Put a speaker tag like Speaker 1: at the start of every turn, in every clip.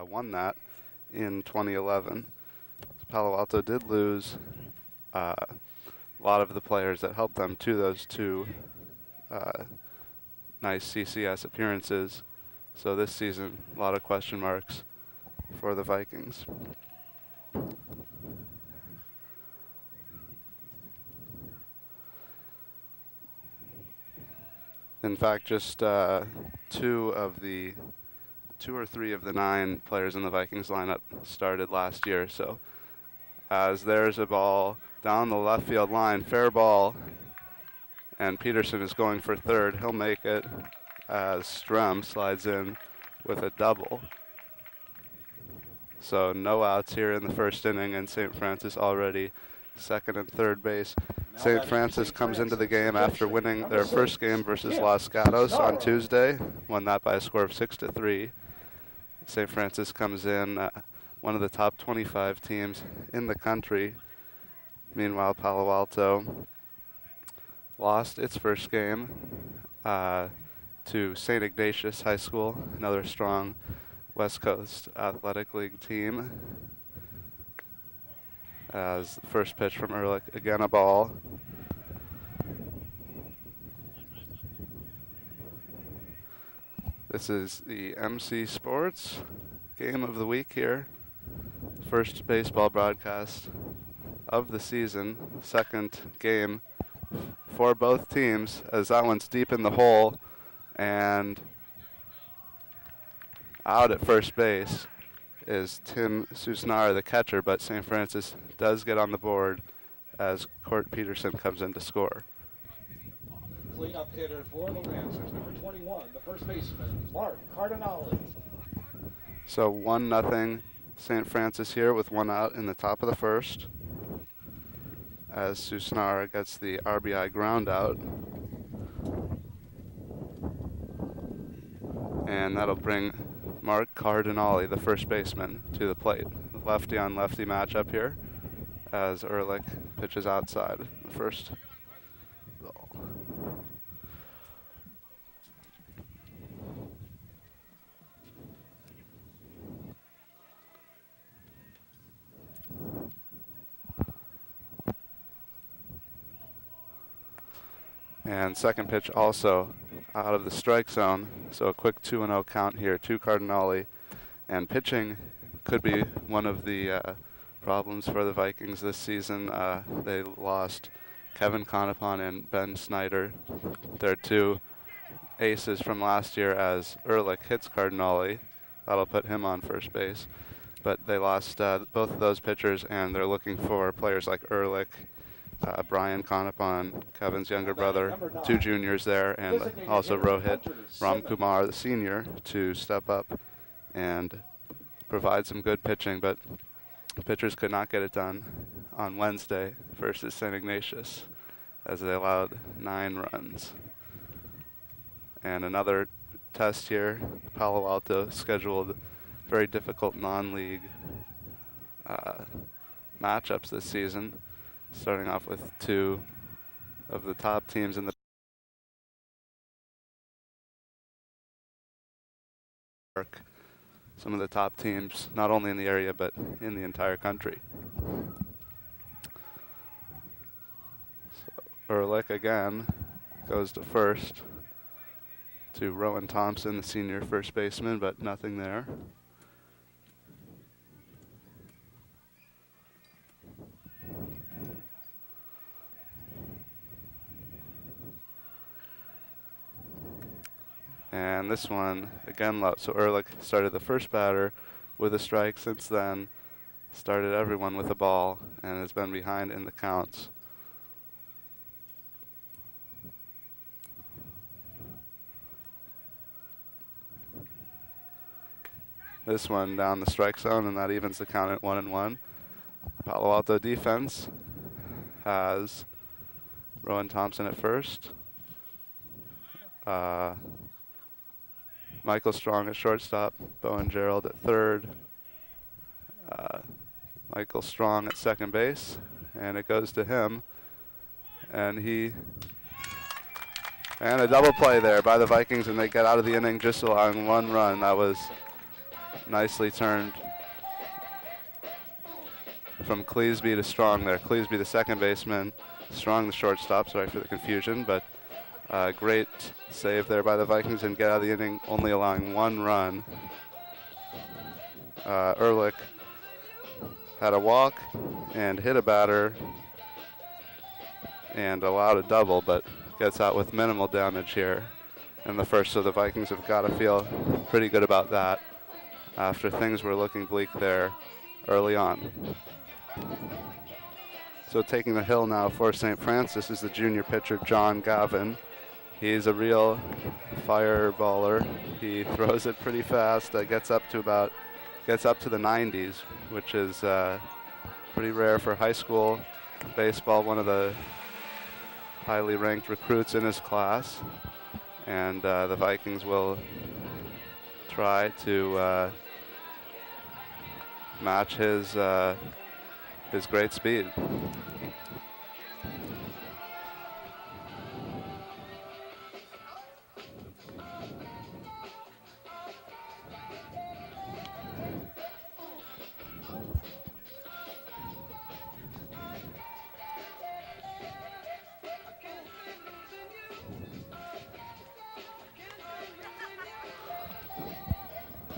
Speaker 1: won that in 2011. Palo Alto did lose a lot of the players that helped them to those two nice CCS appearances. So this season, a lot of question marks for the Vikings. In fact, just two or three of the 9 players in the Vikings lineup started last year. So as there's a ball down the left field line, fair ball, and Peterson is going for third. He'll make it as Strem slides in with a double. So no outs here in the first inning, and St. Francis already second and third base. St. Francis comes into the game after winning their first game versus Los Gatos on Tuesday, won that by a score of 6-3. St. Francis comes in one of the top 25 teams in the country. Meanwhile, Palo Alto lost its first game to St. Ignatius High School, another strong West Coast Athletic League team. As the first pitch from Ehrlich, again a ball. This is the MC Sports game of the week here. First baseball broadcast of the season, second game for both teams, as that one's deep in the hole and out at first base is Tim Susnar, the catcher, but St. Francis does get on the board as Court Peterson comes in to score.
Speaker 2: Cleanup hitter for the Lancers, number 21, the first baseman, Mark Cardinale.
Speaker 1: So 1-0 St. Francis here with one out in the top of the first, as Susnar gets the RBI ground out. And that'll bring Mark Cardinale, the first baseman, to the plate. Lefty on lefty matchup here as Ehrlich pitches outside the first ball. And second pitch also out of the strike zone, so a quick 2-0 count here to Cardinale. And pitching could be one of the problems for the Vikings this season. They lost Kevin Conopon and Ben Snyder, their two aces from last year, as Ehrlich hits Cardinale. That'll put him on first base. But they lost both of those pitchers, and they're looking for players like Ehrlich, Brian Conopon, Kevin's younger brother, 2 juniors there, and also Rohit Ramkumar, the senior, to step up and provide some good pitching. But the pitchers could not get it done on Wednesday versus St. Ignatius, as they allowed 9 runs. And another test here, Palo Alto scheduled very difficult non-league matchups this season, starting off with 2 of the top teams in the park. Some of the top teams, not only in the area, but in the entire country. So Ehrlich again goes to first to Rowan Thompson, the senior first baseman, but nothing there. And this one, again, low. So Ehrlich started the first batter with a strike. Since then, started everyone with a ball and has been behind in the counts. This one down the strike zone, and that evens the count at 1-1. Palo Alto defense has Rowan Thompson at first. Michael Strong at shortstop, Bowen Gerald at third, Michael Strong at second base, and it goes to him. And a double play there by the Vikings, and they get out of the inning just allowing 1 run. That was nicely turned from Cleesby to Strong there. Cleesby, the second baseman, Strong, the shortstop. Sorry for the confusion, but great save there by the Vikings and get out of the inning, only allowing 1 run. Ehrlich had a walk and hit a batter and allowed a double, but gets out with minimal damage here in the first, so the Vikings have got to feel pretty good about that after things were looking bleak there early on. So taking the hill now for St. Francis is the junior pitcher, John Gavin. He's a real fireballer. He throws it pretty fast, gets up to the 90s, which is pretty rare for high school baseball, one of the highly ranked recruits in his class. And the Vikings will try to match his great speed.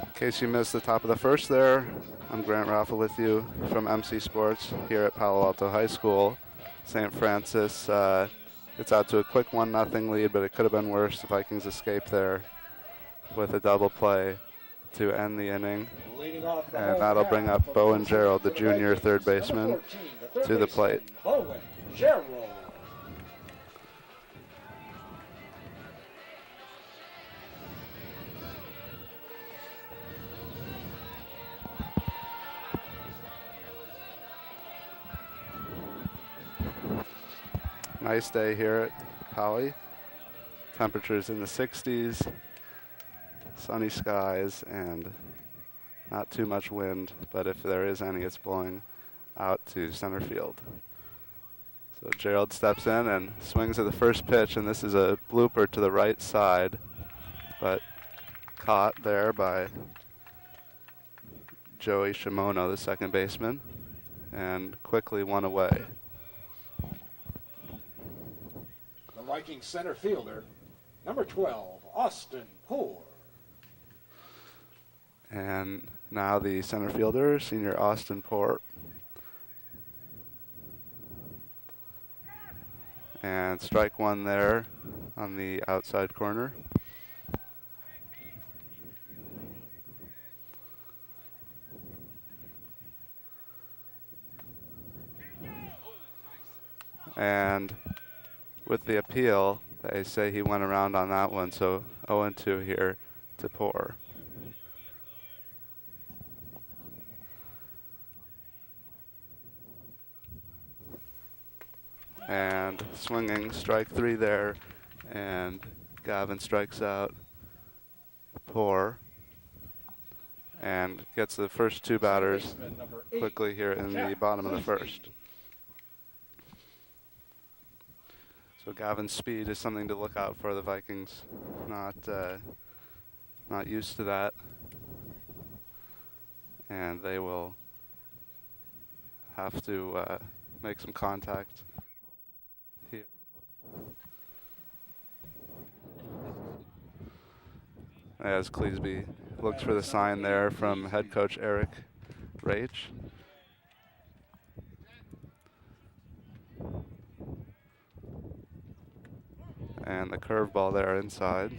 Speaker 1: In case you missed the top of the first there, I'm Grant Raffle with you from MC Sports here at Palo Alto High School. St. Francis gets out to a quick 1-0 lead, but it could have been worse. The Vikings escape there with a double play to end the inning. And that'll bring up Bowen Gerald, the junior third baseman, to the plate.
Speaker 2: Bowen Gerald.
Speaker 1: Nice day here at Poly. Temperatures in the 60s, sunny skies, and not too much wind, but if there is any, it's blowing out to center field. So Gerald steps in and swings at the first pitch, and this is a blooper to the right side, but caught there by Joey Shimono, the second baseman, and quickly one away.
Speaker 2: Viking center fielder, number 12, Austin Poor.
Speaker 1: And now the center fielder, senior Austin Poor. And strike one there on the outside corner. And with the appeal, they say he went around on that one, so 0-2 here to Poor. And swinging, strike 3 there, and Gavin strikes out Poor and gets the first 2 batters quickly here in the bottom of the first. So Gavin's speed is something to look out for. The Vikings not used to that, and they will have to make some contact here. As Cleesby looks for the sign there from head coach Eric Raich. And the curveball there inside.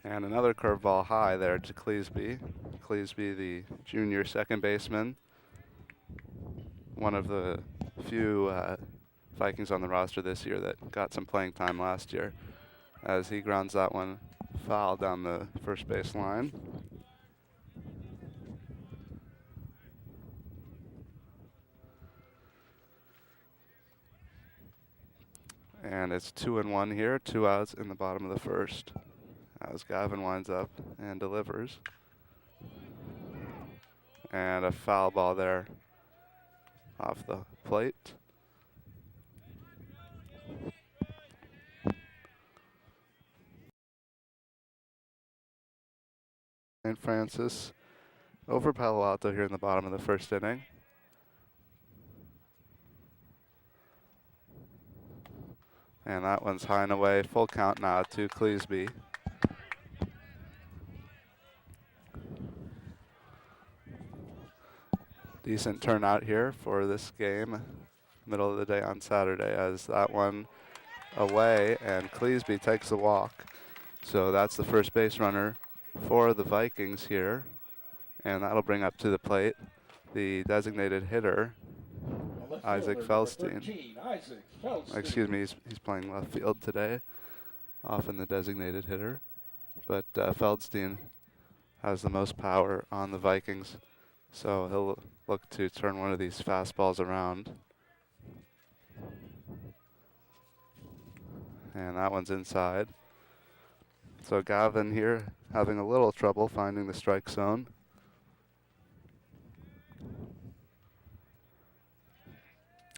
Speaker 1: And another curveball high there to Cleesby. Cleesby, the junior second baseman. One of the few Vikings on the roster this year that got some playing time last year, as he grounds that one foul down the first base line. And it's 2-1 here, 2 outs in the bottom of the first, as Gavin winds up and delivers. And a foul ball there off the plate. St. Francis over Palo Alto here in the bottom of the first inning. And that one's high and away. Full count now to Cleesby. Decent turnout here for this game, middle of the day on Saturday, as that one away and Cleesby takes the walk. So that's the first base runner for the Vikings here, and that'll bring up to the plate the designated hitter, Isaac Feldstein. Excuse me, he's playing left field today, often the designated hitter, but Feldstein has the most power on the Vikings, so he'll look to turn one of these fastballs around. And that one's inside. So Gavin here having a little trouble finding the strike zone.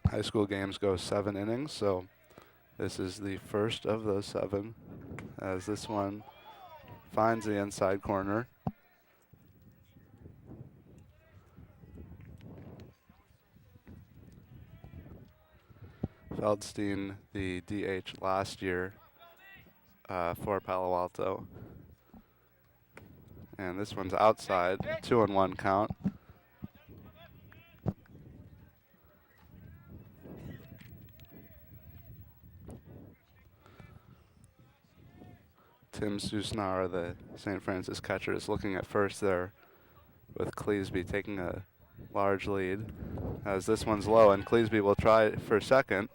Speaker 1: High school games go 7 innings, so this is the first of those 7, as this one finds the inside corner. Feldstein, the DH last year for Palo Alto. And this one's outside, 2-1 count. Tim Susnara, the St. Francis catcher, is looking at first there, with Cleesby taking a large lead, as this one's low, and Cleesby will try for second.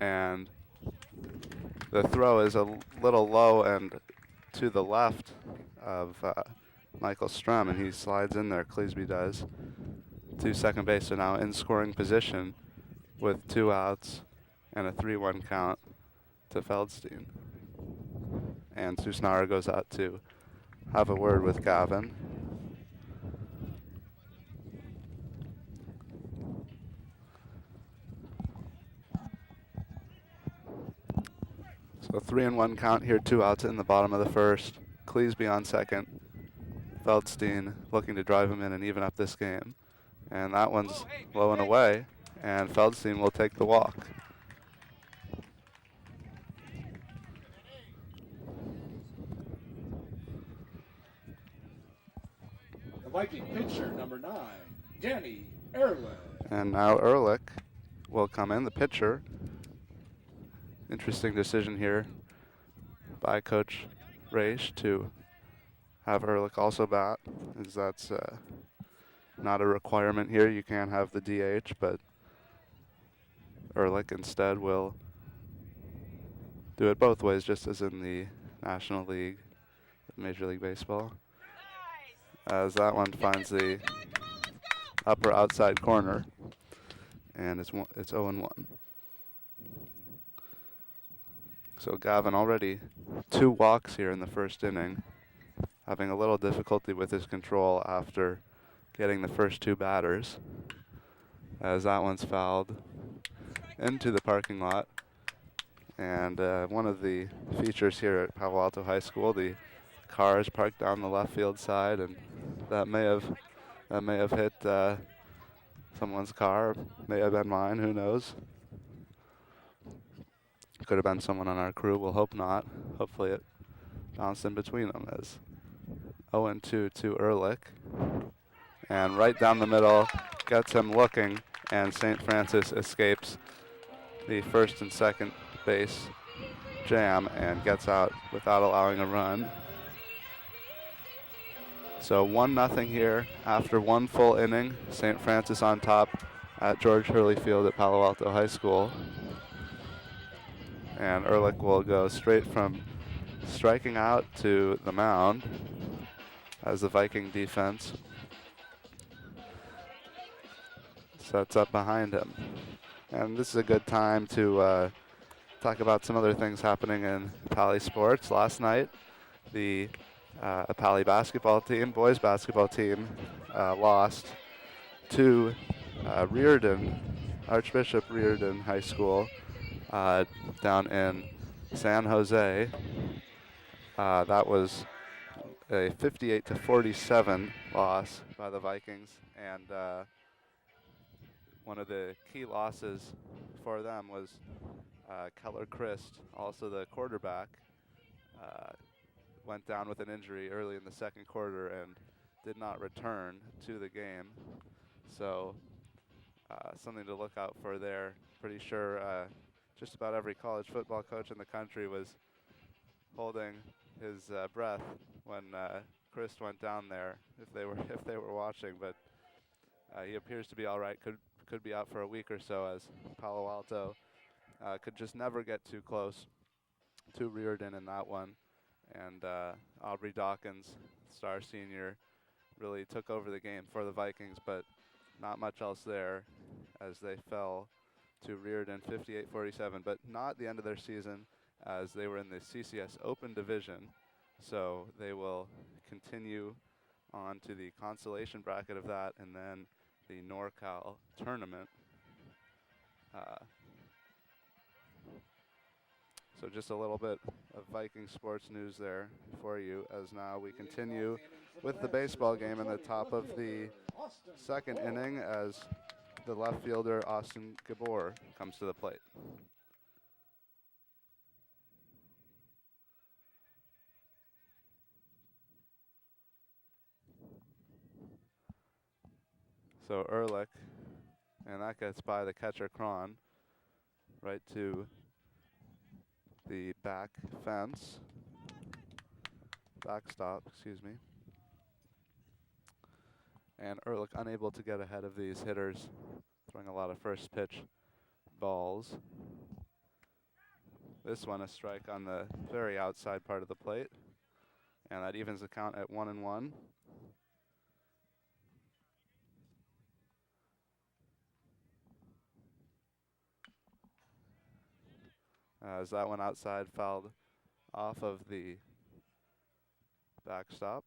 Speaker 1: And the throw is a little low and to the left of Michael Strum, and he slides in there, Cleesby does, to second base. So now in scoring position with 2 outs and a 3-1 count to Feldstein. And Susnara goes out to have a word with Gavin. So 3-1 count here, 2 outs in the bottom of the first. Cleesby on second. Feldstein looking to drive him in and even up this game. And that one's low and away, and Feldstein will take the walk.
Speaker 2: The Viking pitcher, number 9, Danny Ehrlich.
Speaker 1: And now Ehrlich will come in, the pitcher. Interesting decision here by Coach Raish to have Ehrlich also bat, as that's not a requirement here. You can have the DH, but Ehrlich instead will do it both ways, just as in the National League, Major League Baseball. As that one finds the upper outside corner, and it's 0-1. So Gavin already 2 walks here in the first inning, having a little difficulty with his control after getting the first 2 batters, as that one's fouled into the parking lot. And one of the features here at Palo Alto High School, the cars parked down the left field side, and that may have hit someone's car, may have been mine, who knows. Could have been someone on our crew, we'll hope not. Hopefully it bounced in between them, as 0-2 to Ehrlich. And right down the middle, gets him looking, and St. Francis escapes the first and second base jam and gets out without allowing a run. So 1-0 here after 1 full inning. St. Francis on top at George Hurley Field at Palo Alto High School. And Ehrlich will go straight from striking out to the mound as the Viking defense sets up behind him. And this is a good time to talk about some other things happening in Pali sports. Last night, the Pali basketball team, boys basketball team, lost to Reardon, Archbishop Reardon High School down in San Jose. That was a 58-47 loss by the Vikings, and one of the key losses for them was Keller Christ, also the quarterback, went down with an injury early in the second quarter and did not return to the game. So something to look out for there. Pretty sure just about every college football coach in the country was holding his breath when Chris went down there, if they were watching. But he appears to be all right. Could be out for a week or so, as Palo Alto could just never get too close to Reardon in that one. And Aubrey Dawkins, star senior, really took over the game for the Vikings, but not much else there as they fell to Reardon 58-47, but not the end of their season, as they were in the CCS Open Division. So they will continue on to the consolation bracket of that, and then the NorCal tournament. So just a little bit of Viking sports news there for you, as now we continue with the baseball game in the top of the second inning, as the left fielder Austin Gabor comes to the plate. So Ehrlich, and that gets by the catcher Cron, right to the back fence, backstop, excuse me. And Ehrlich unable to get ahead of these hitters, throwing a lot of first pitch balls. This one a strike on the very outside part of the plate, and that evens the count at 1-1. As that one outside fouled off of the backstop.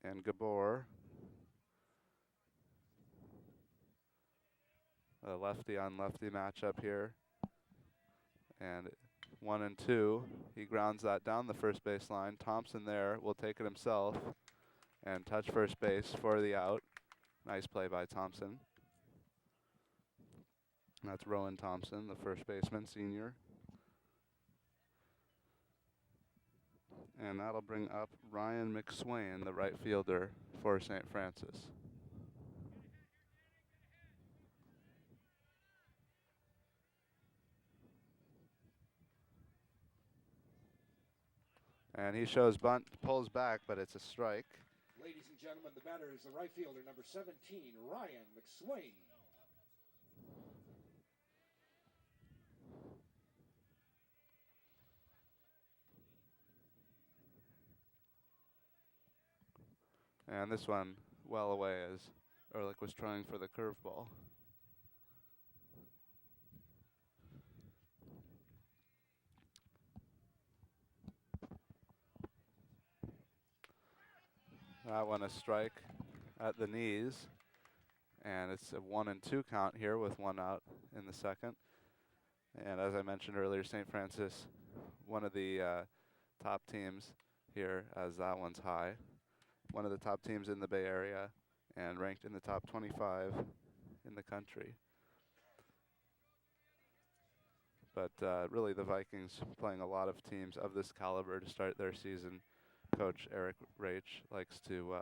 Speaker 1: And Gabor, a lefty on lefty matchup here. And 1-2, he grounds that down the first base line. Thompson there will take it himself and touch first base for the out. Nice play by Thompson. That's Rowan Thompson, the first baseman, senior. And that'll bring up Ryan McSwain, the right fielder for St. Francis. And he shows bunt, pulls back, but it's a strike.
Speaker 2: Ladies and gentlemen, the batter is the right fielder, number 17, Ryan McSwain.
Speaker 1: And this one well away, as Ehrlich was trying for the curveball. That one a strike at the knees. And it's a 1-2 count here with one out in the second. And as I mentioned earlier, St. Francis, one of the top teams here, as that one's high. One of the top teams in the Bay Area and ranked in the top 25 in the country. But really the Vikings playing a lot of teams of this caliber to start their season. Coach Eric Raich likes to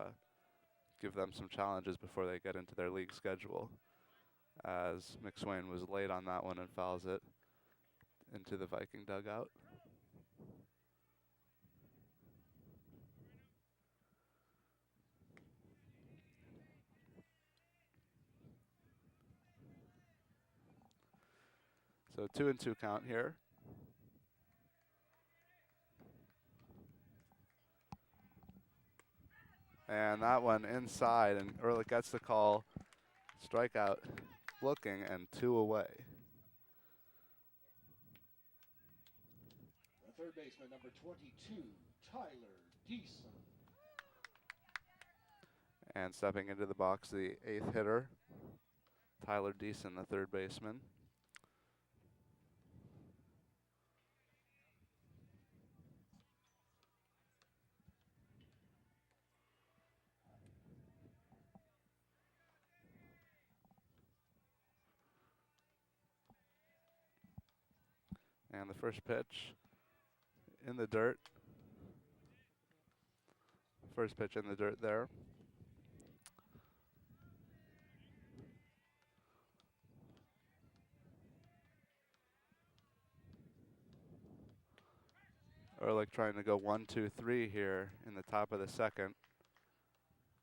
Speaker 1: give them some challenges before they get into their league schedule, as McSwain was late on that one and fouls it into the Viking dugout. So 2-2 count here. And that one inside, and Ehrlich gets the call. Strikeout looking, and 2 away.
Speaker 2: The third baseman, number 22, Tyler Deason.
Speaker 1: And stepping into the box, the 8th hitter, Tyler Deason, the third baseman. And the first pitch in the dirt. First pitch in the dirt there. Ehrlich trying to go 1-2-3 here in the top of the second,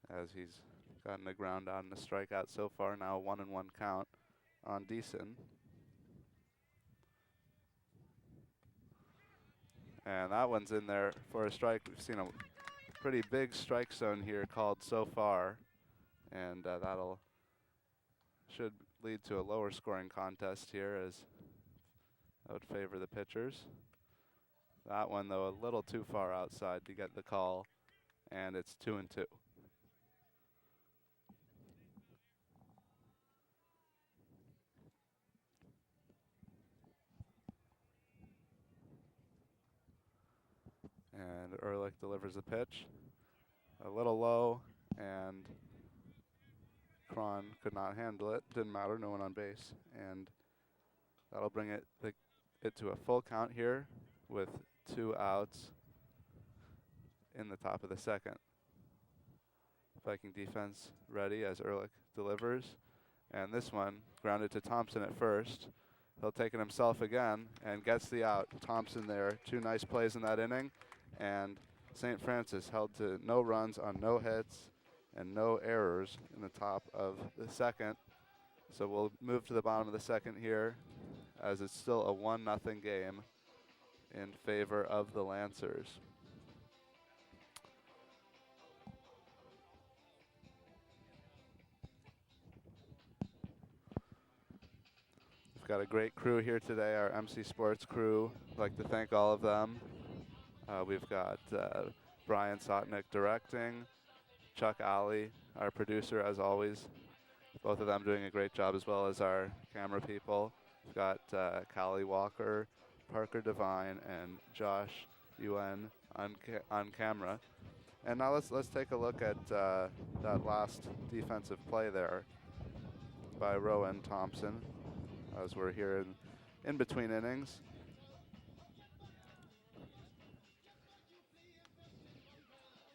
Speaker 1: as he's gotten the ground out and a strikeout so far. Now a 1-1 count on Deason. And that one's in there for a strike. We've seen a pretty big strike zone here called so far, and that'll should lead to a lower scoring contest here, as I would favor the pitchers. That one, though, a little too far outside to get the call, and it's 2-2. And Ehrlich delivers a pitch. A little low, and Cron could not handle it. Didn't matter, no one on base. And that'll bring it to a full count here with 2 outs in the top of the second. Viking defense ready as Ehrlich delivers. And this one grounded to Thompson at first. He'll take it himself again and gets the out. Thompson there, 2 nice plays in that inning. And St. Francis held to no runs on no hits and no errors in the top of the second. So we'll move to the bottom of the second here, as it's still a 1-0 game in favor of the Lancers. We've got a great crew here today, our MC Sports crew. I'd like to thank all of them. We've got Brian Sotnick directing, Chuck Alley, our producer, as always. Both of them doing a great job, as well as our camera people. We've got Callie Walker, Parker Devine, and Josh UN on camera. And now let's take a look at that last defensive play there by Rowan Thompson, as we're here in between innings.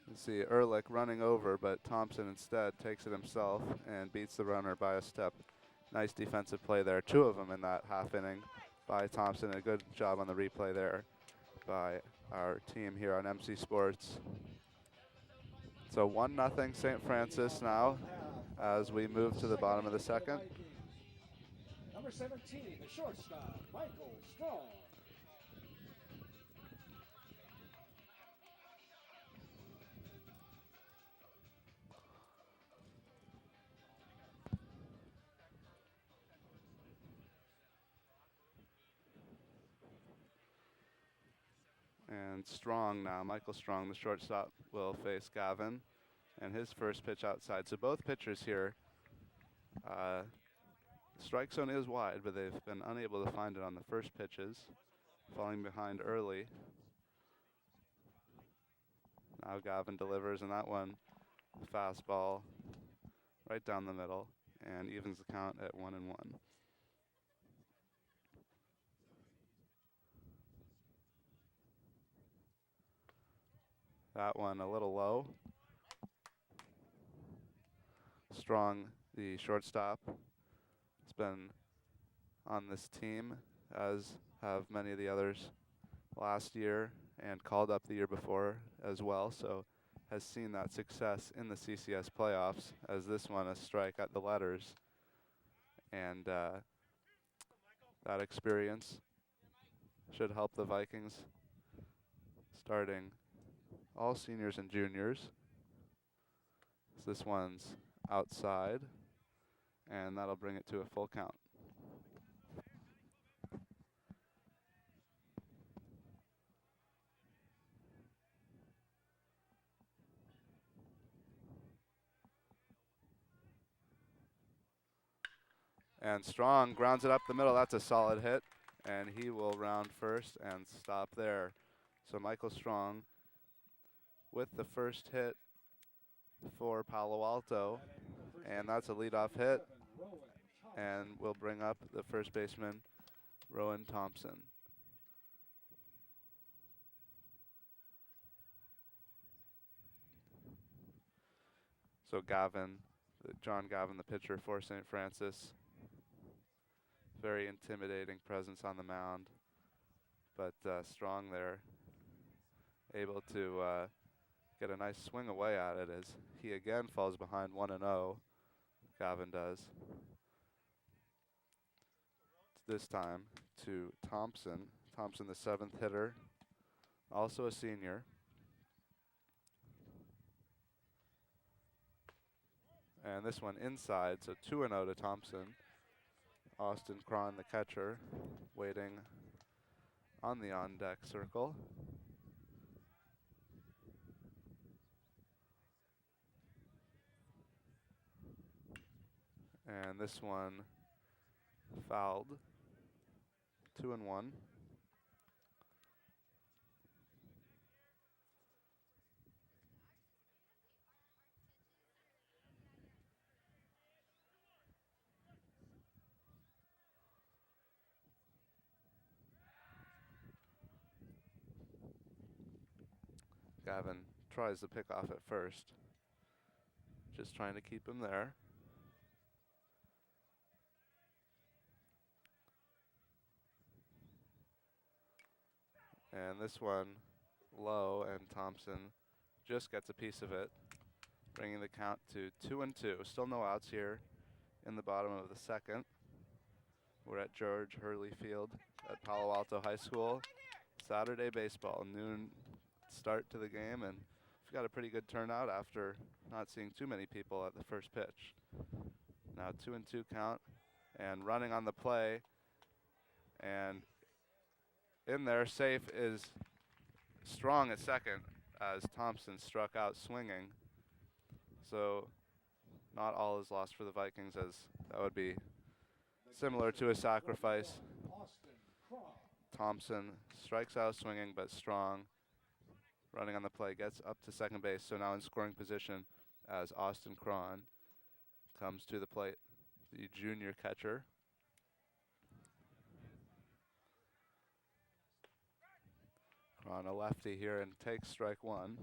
Speaker 1: You see Ehrlich running over, but Thompson instead takes it himself and beats the runner by a step. Nice defensive play there. 2 of them in that half inning by Thompson. A good job on the replay there by our team here on MC Sports. So 1-0 St. Francis now as we move to the bottom of the second.
Speaker 2: Number 17, the shortstop, Michael Strong.
Speaker 1: And Strong now, Michael Strong, the shortstop, will face Gavin. And his first pitch outside. So both pitchers here, strike zone is wide, but they've been unable to find it on the first pitches, falling behind early. Now Gavin delivers, and that one, fastball right down the middle, and evens the count at 1-1. That one a little low. Strong, the shortstop, has been on this team, as have many of the others last year and called up the year before as well, so has seen that success in the CCS playoffs, as this one a strike at the letters. And that experience should help the Vikings, starting all seniors and juniors. So this one's outside, and that'll bring it to a full count. And Strong grounds it up the middle. That's a solid hit. And he will round first and stop there. So Michael Strong with the first hit for Palo Alto. And that's a leadoff hit. And we'll bring up the first baseman, Rowan Thompson. So John Gavin, the pitcher for St. Francis. Very intimidating presence on the mound. But Strong there, able to get a nice swing away at it as he again falls behind 1-0. Gavin does. This time to Thompson. Thompson, the 7th hitter, also a senior. And this one inside, so 2-0 to Thompson. Austin Cron, the catcher, waiting on the on-deck circle. And this one fouled. 2-1. Gavin tries to pick off at first. Just trying to keep him there. And this one low, and Thompson just gets a piece of it, bringing the count to 2-2. Still no outs here in the bottom of the second. We're at George Hurley Field at Palo Alto High School. Saturday baseball, noon start to the game, and we've got a pretty good turnout after not seeing too many people at the first pitch. Now 2-2 count, and running on the play, and in there safe is Strong at second as Thompson struck out swinging. So not all is lost for the Vikings, as that would be similar to a sacrifice. Thompson strikes out swinging, but Strong, running on the play, gets up to second base. So now in scoring position as Austin Cron comes to the plate, the junior catcher. Cron, a lefty here, and takes strike one.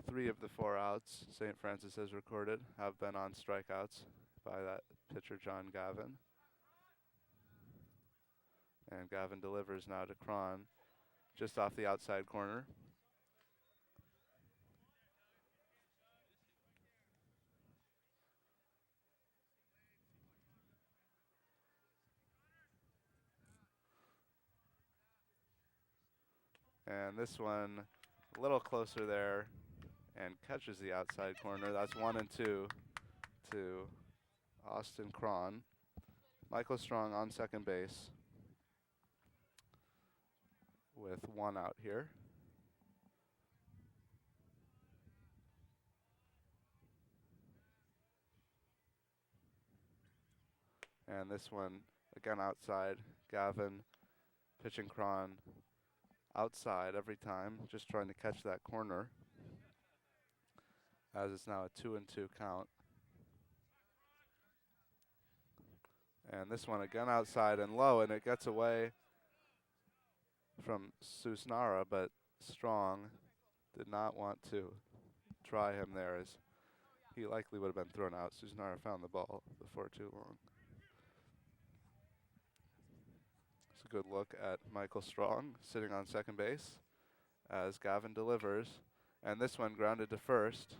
Speaker 1: Three of the 4 outs St. Francis has recorded have been on strikeouts by that pitcher, John Gavin. And Gavin delivers now to Cron, just off the outside corner. And this one a little closer there and catches the outside corner. That's 1-2 to Austin Cron. Michael Strong on second base with 1 out here. And this one again outside. Gavin pitching Cron outside every time, just trying to catch that corner, as it's now a 2-2 count. And this one again outside and low, and it gets away from Susnara, but Strong did not want to try him there, as he likely would have been thrown out. Susnara found the ball before too long. It's a good look at Michael Strong sitting on second base as Gavin delivers. And this one grounded to first.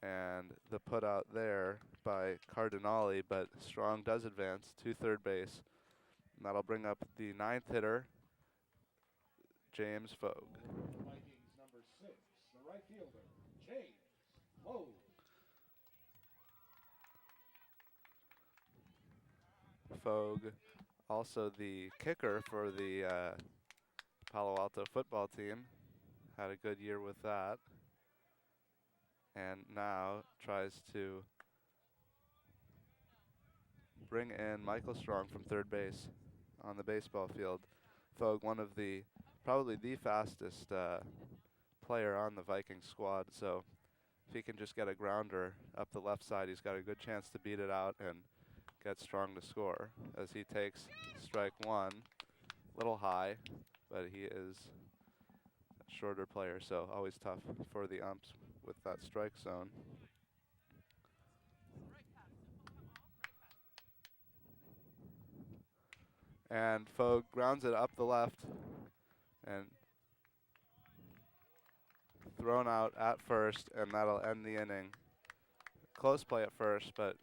Speaker 1: And the put out there by Cardinale, but Strong does advance to third base. And that'll bring up the 9th hitter, James Fogue.
Speaker 2: Vikings number 6, the right fielder, James Fogue.
Speaker 1: Fogue, also the kicker for the Palo Alto football team, had a good year with that. And now tries to bring in Michael Strong from third base on the baseball field. Fogue, one of the, probably the fastest player on the Vikings squad, so if he can just get a grounder up the left side, he's got a good chance to beat it out and get Strong to score as he takes strike one. Little high, but he is a shorter player, so always tough for the umps with that strike zone. And Fogue grounds it up the left and thrown out at first, and that'll end the inning. Close play at first, but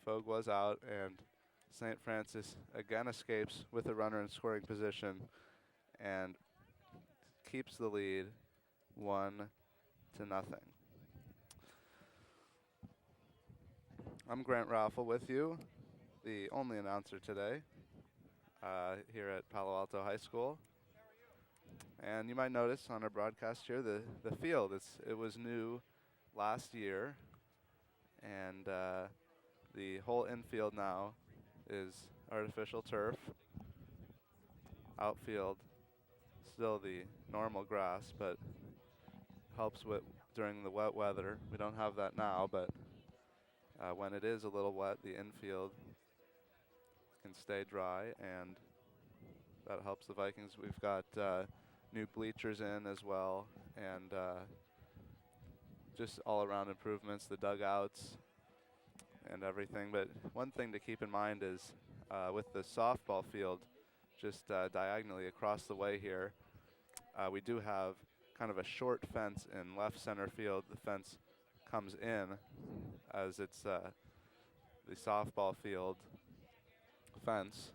Speaker 1: Fogue was out, and St. Francis again escapes with a runner in scoring position and keeps the lead 1-0. I'm Grant Raffle with you, the only announcer today here at Palo Alto High School. And you might notice on our broadcast here the field, it was new last year, and the whole infield now is artificial turf. Outfield, still the normal grass, but helps with during the wet weather. We don't have that now, but when it is a little wet, the infield can stay dry, and that helps the Vikings. We've got new bleachers in as well, and just all-around improvements, the dugouts and everything. But one thing to keep in mind is with the softball field just diagonally across the way here, we do have kind of a short fence in left center field. The fence comes in as it's the softball field fence,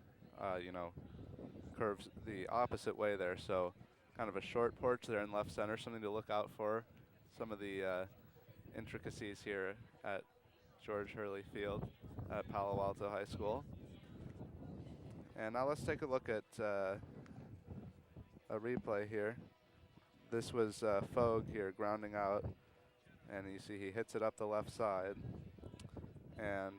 Speaker 1: curves the opposite way there. So kind of a short porch there in left center, something to look out for. Some of the intricacies here at George Hurley Field at Palo Alto High School. And now let's take a look at a replay here. This was Fogue here grounding out, and you see he hits it up the left side and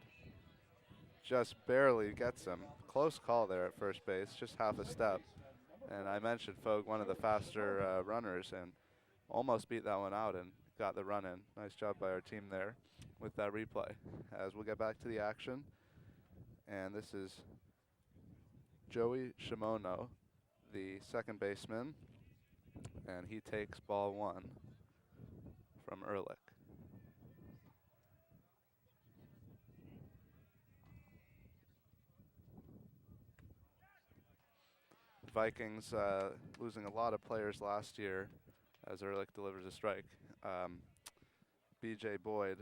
Speaker 1: just barely gets him. Close call there at first base, just half a step. And I mentioned Fogue, one of the faster runners, and almost beat that one out and got the run in. Nice job by our team there with that replay. As we'll get back to the action, and this is Joey Shimono, the second baseman, and he takes ball one from Ehrlich. Vikings losing a lot of players last year as Ehrlich delivers a strike. B.J. Boyd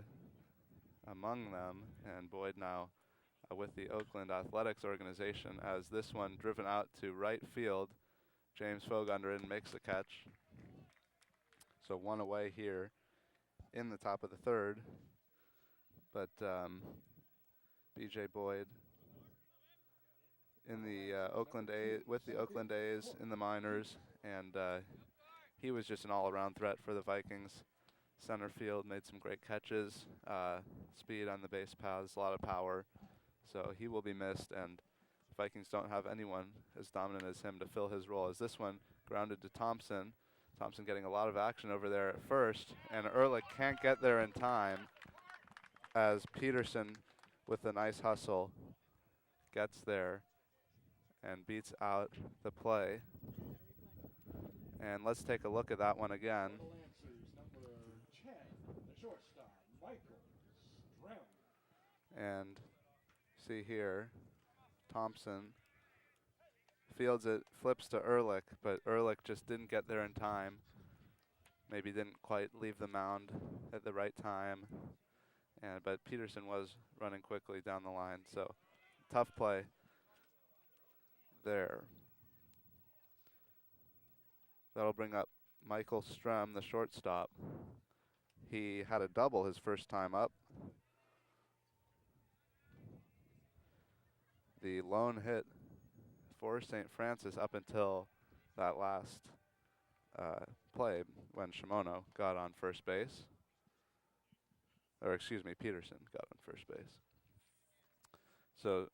Speaker 1: among them, and Boyd now with the Oakland Athletics organization as this one driven out to right field. James Fogue under it and makes the catch. So one away here in the top of the third. But B.J. Boyd in the Oakland A's, with the Oakland A's in the minors, and he was just an all-around threat for the Vikings. Center field, made some great catches, speed on the base paths, a lot of power. So he will be missed, and Vikings don't have anyone as dominant as him to fill his role. As this one grounded to Thompson. Thompson getting a lot of action over there at first, and Ehrlich can't get there in time as Peterson with a nice hustle gets there and beats out the play. And let's take a look at that one again.
Speaker 2: Number 10, the shortstop, Michael Strem.
Speaker 1: And see here, Thompson fields it, flips to Ehrlich, but Ehrlich just didn't get there in time. Maybe didn't quite leave the mound at the right time. But Peterson was running quickly down the line, so tough play there. That'll bring up Michael Strem, the shortstop. He had a double his first time up. The lone hit for St. Francis up until that last play when Shimono got on first base. Or excuse me, Peterson got on first base. So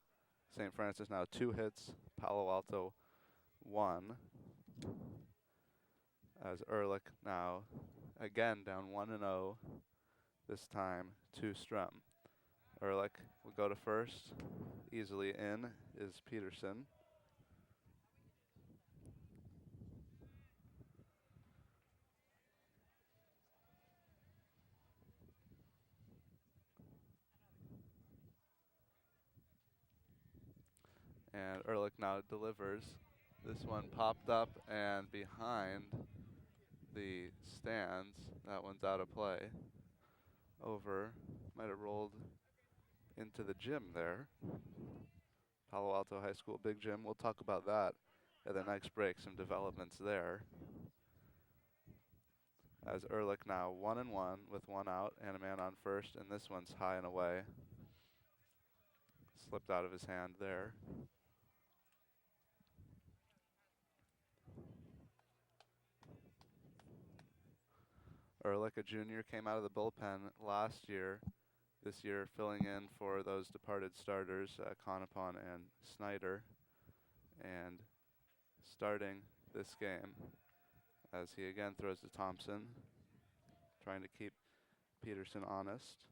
Speaker 1: St. Francis now 2 hits, Palo Alto 1. As Ehrlich now again down 1-0, this time to Strem. Ehrlich will go to first. Easily in is Peterson. And Ehrlich now delivers. This one popped up and behind the stands. That one's out of play. Over. Might have rolled into the gym there. Palo Alto High School big gym. We'll talk about that at the next break. Some developments there. As Ehrlich now 1-1 with 1 out and a man on first, and this one's high and away. Slipped out of his hand there. Ehrlich, a junior, came out of the bullpen last year. This year filling in for those departed starters, Conopon and Snyder. And starting this game as he again throws to Thompson, trying to keep Peterson honest.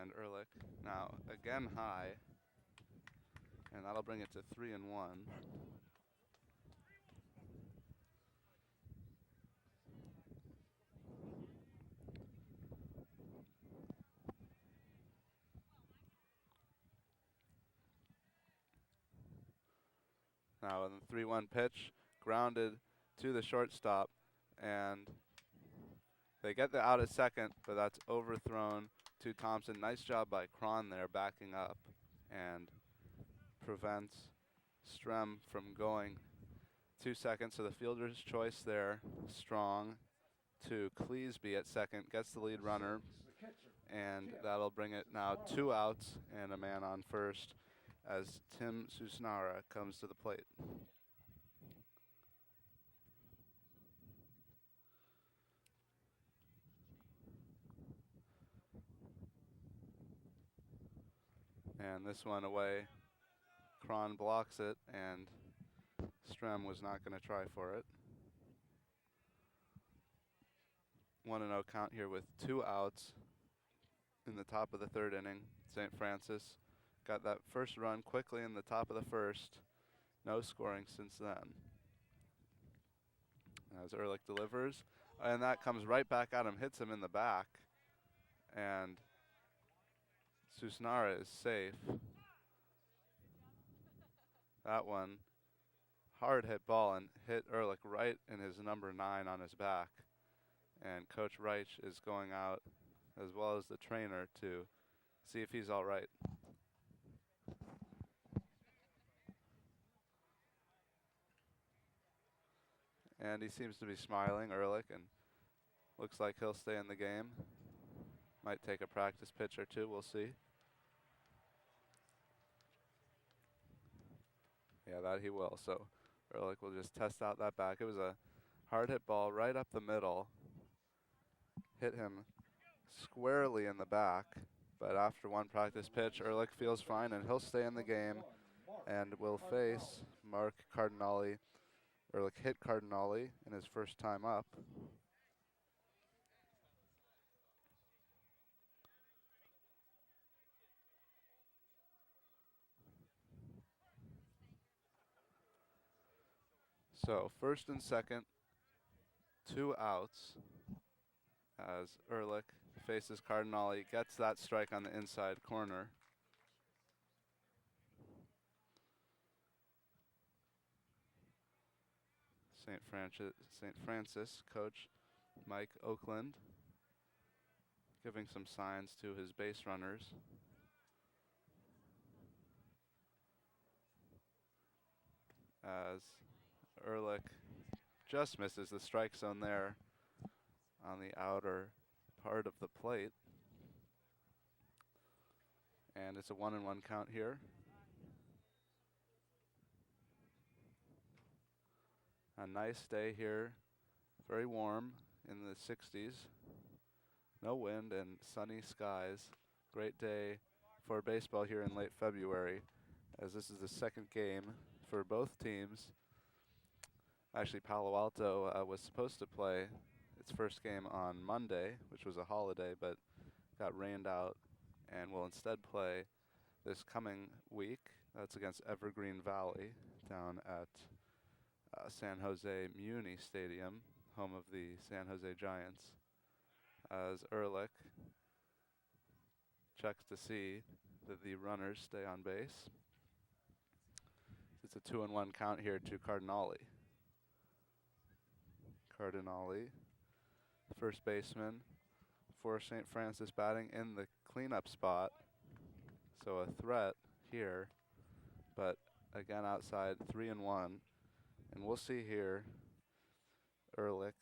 Speaker 1: And Ehrlich now again high, and that'll bring it to 3-1. Now in the 3-1 pitch, grounded to the shortstop, and they get the out at second, but that's overthrown to Thompson. Nice job by Cron there, backing up, and prevents Strem from going 2 seconds. So the fielder's choice there, Strong to Cleesby at second, gets the lead runner, and that'll bring it now 2 outs and a man on first as Tim Susnara comes to the plate. And this one away. Cron blocks it, and Strem was not going to try for it. 1-0 count here with 2 outs in the top of the 3rd inning. St. Francis got that first run quickly in the top of the 1st. No scoring since then. As Ehrlich delivers, and that comes right back at him, hits him in the back, and Susnara is safe. That one, hard hit ball and hit Ehrlich right in his number 9 on his back. And Coach Reich is going out, as well as the trainer, to see if he's all right. And he seems to be smiling, Ehrlich, and looks like he'll stay in the game. Might take a practice pitch or two, we'll see. Yeah, that he will. So Ehrlich will just test out that back. It was a hard hit ball right up the middle. Hit him squarely in the back. But after one practice pitch, Ehrlich feels fine and he'll stay in the game and will face Mark Cardinale. Ehrlich hit Cardinale in his first time up. So first and second, 2 outs as Ehrlich faces Cardinale, gets that strike on the inside corner. St. Francis coach Mike Oakland giving some signs to his base runners. As Ehrlich just misses the strike zone there on the outer part of the plate. And it's a 1-1 count here. A nice day here, very warm in the 60s. No wind and sunny skies. Great day for baseball here in late February, as this is the second game for both teams. Actually, Palo Alto was supposed to play its first game on Monday, which was a holiday, but got rained out, and will instead play this coming week. That's against Evergreen Valley down at San Jose Muni Stadium, home of the San Jose Giants, as Ehrlich checks to see that the runners stay on base. It's a 2-1 count here to Cardinale. Cardinale, first baseman for St. Francis, batting in the cleanup spot. So a threat here, but again outside, 3-1. And we'll see here, Ehrlich,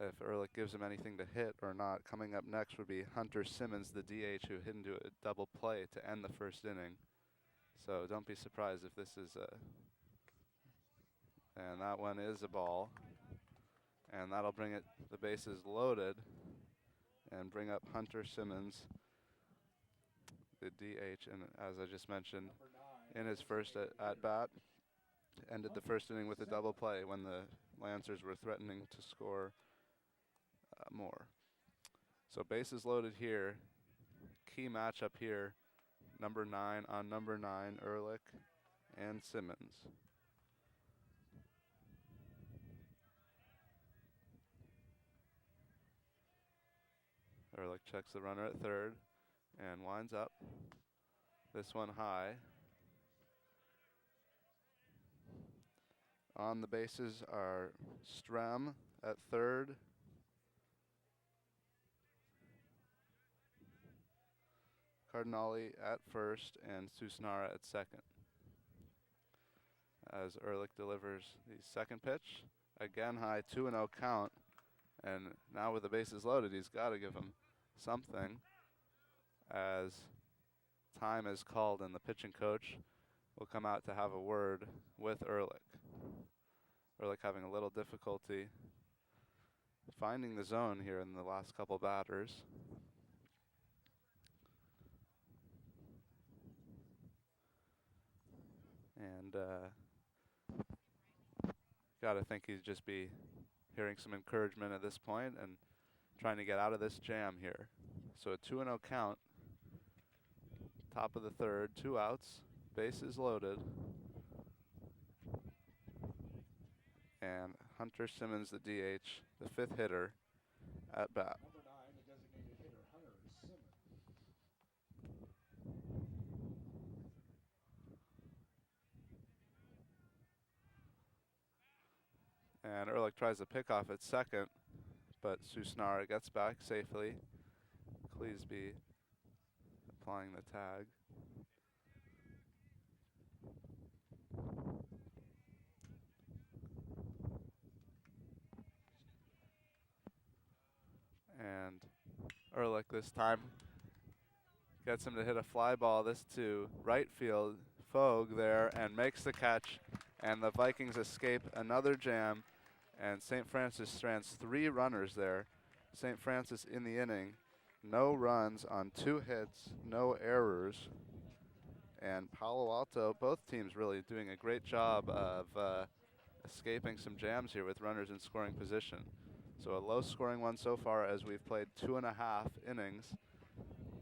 Speaker 1: if Ehrlich gives him anything to hit or not. Coming up next would be Hunter Simmons, the DH, who hit into a double play to end the first inning. So don't be surprised if this is a... And that one is a ball. And that'll bring it, the bases loaded, and bring up Hunter Simmons, the DH, and as I just mentioned, in his first at-bat, ended the first inning with a double play when the Lancers were threatening to score more. So bases loaded here. Key matchup here. Number 9 on number 9, Ehrlich and Simmons. Ehrlich checks the runner at third and winds up. This one high. On the bases are Strem at third, Cardinale at first, and Susnara at second. As Ehrlich delivers the second pitch, again high, 2-0 count, and now with the bases loaded, he's got to give him something, as time is called and the pitching coach will come out to have a word with Ehrlich. Ehrlich having a little difficulty finding the zone here in the last couple batters. And got to think he'd just be hearing some encouragement at this point and trying to get out of this jam here. So a 2-0 count, top of the third, 2 outs, bases loaded. And Hunter Simmons, the DH, the 5th hitter, at bat.
Speaker 2: Number 9, the designated hitter, Hunter Simmons.
Speaker 1: And Ehrlich tries to pick off at second, but Susnara gets back safely. Cleesby applying the tag. And Ehrlich this time gets him to hit a fly ball, this to right field. Fogue there and makes the catch, and the Vikings escape another jam, and St. Francis strands 3 runners there. St. Francis in the inning, no runs on 2 hits, no errors. And Palo Alto, both teams really doing a great job of escaping some jams here with runners in scoring position. So a low scoring one so far as we've played 2.5 innings.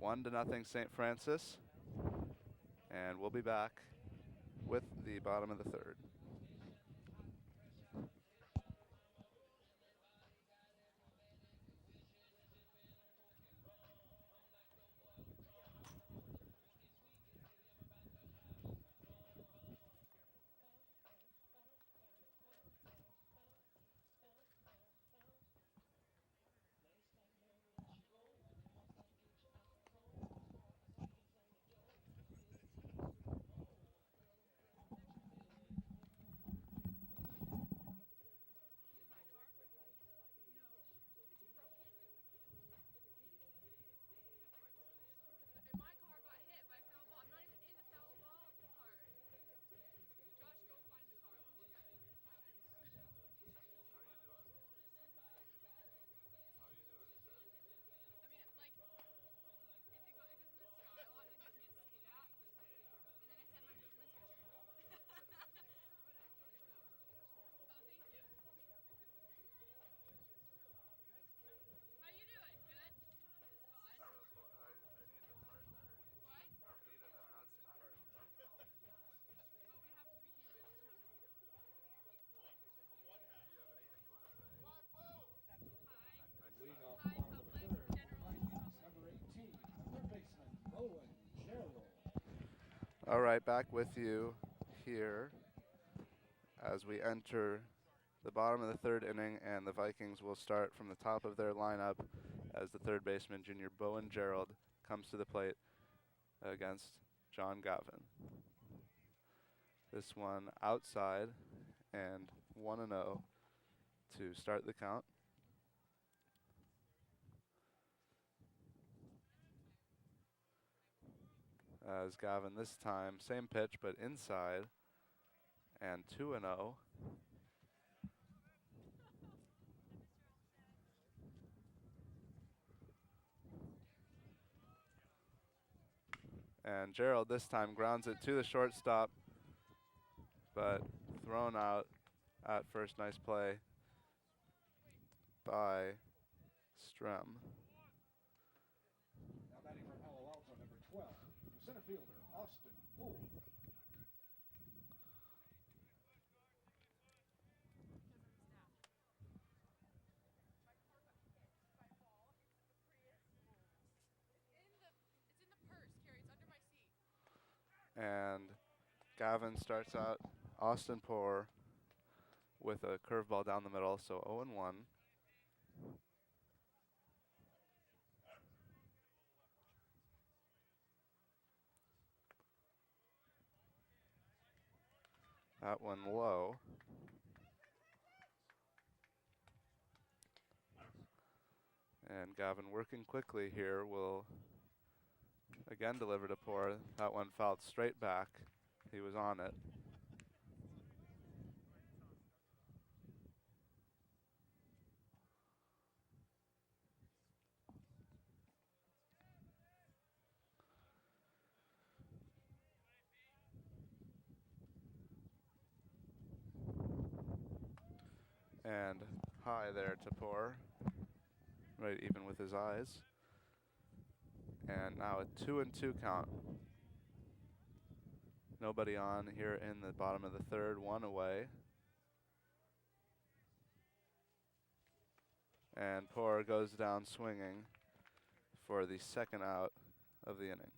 Speaker 1: 1-0 St. Francis. And we'll be back with the bottom of the third. All right, back with you here as we enter the bottom of the third inning, and the Vikings will start from the top of their lineup as the third baseman, junior Bowen Gerald, comes to the plate against John Gavin. This one outside and 1-0 to start the count. As Gavin this time, same pitch but inside, and 2-0. And Gerald this time grounds it to the shortstop, but thrown out at first. Nice play by Strem.
Speaker 2: Now batting for Palo Alto, number 12, the center fielder, Austin Poole.
Speaker 1: And Gavin starts out Austin Poore with a curveball down the middle, so 0-1. That one low. And Gavin working quickly here will again deliver to Poore. That one fouled straight back. He was on it. And high there to Poore. Right even with his eyes. And now a 2-2 count. Nobody on here in the bottom of the third, one away. And Poore goes down swinging for the second out of the inning.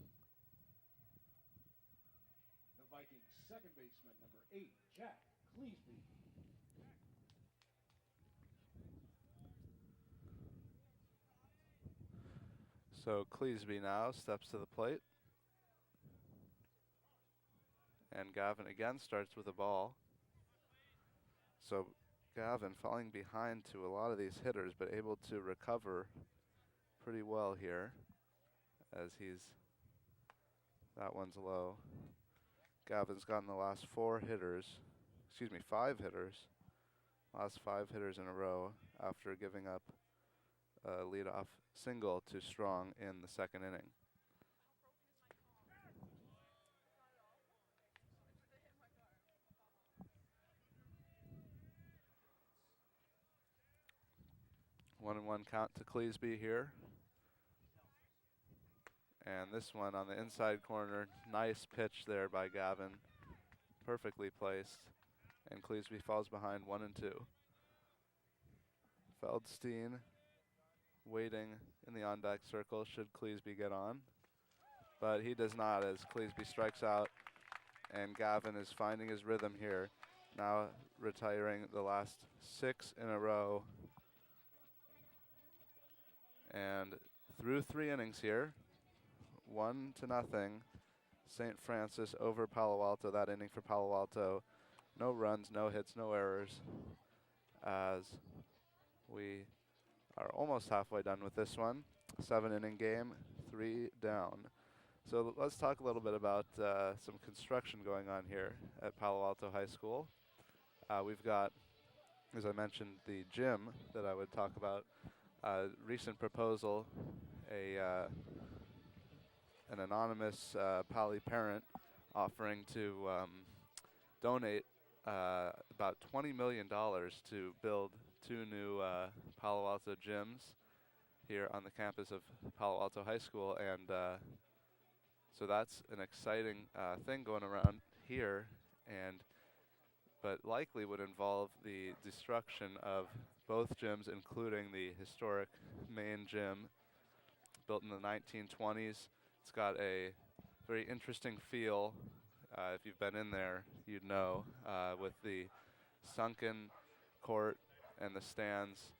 Speaker 2: The Vikings second baseman, number 8, Jack Cleesby.
Speaker 1: So Cleesby now steps to the plate. And Gavin again starts with a ball. So Gavin falling behind to a lot of these hitters, but able to recover pretty well here as that one's low. Gavin's gotten the last 5 hitters, last 5 hitters in a row after giving up a leadoff single to Strong in the second inning. One and one count to Cleesby here. And this one on the inside corner, nice pitch there by Gavin. Perfectly placed. And Cleesby falls behind 1-2. Feldstein waiting in the on-deck circle should Cleesby get on. But he does not as Cleesby strikes out. And Gavin is finding his rhythm here. Now retiring the last 6 in a row. And through 3 innings here, 1-0. St. Francis over Palo Alto. That inning for Palo Alto. No runs, no hits, no errors. As we are almost halfway done with this one. 7-inning game, 3 down. So let's talk a little bit about some construction going on here at Palo Alto High School. We've got, as I mentioned, the gym that I would talk about. Recent proposal, an anonymous Pali parent offering to donate about $20 million to build 2 new Palo Alto gyms here on the campus of Palo Alto High School. And so that's an exciting thing going around here, but likely would involve the destruction of both gyms, including the historic main gym built in the 1920s. It's got a very interesting feel. If you've been in there, you'd know, with the sunken court and the stands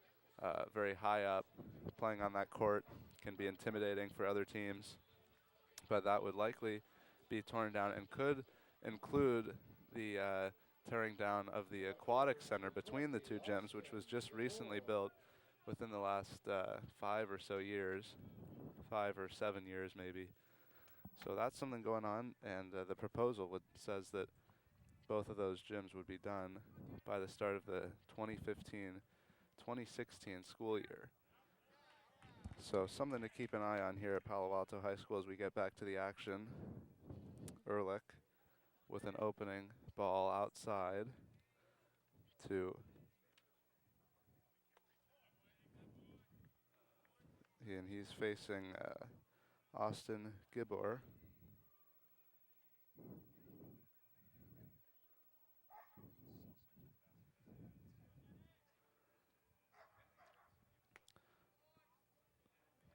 Speaker 1: very high up. Playing on that court can be intimidating for other teams, but that would likely be torn down and could include the tearing down of the aquatic center between the two gyms, which was just recently built within the last 5 or so years, 5 or 7 years maybe. So that's something going on, and the proposal says that both of those gyms would be done by the start of the 2015-2016 school year. So something to keep an eye on here at Palo Alto High School as we get back to the action. Ehrlich with an opening ball outside to, and he's facing Austin Gibor.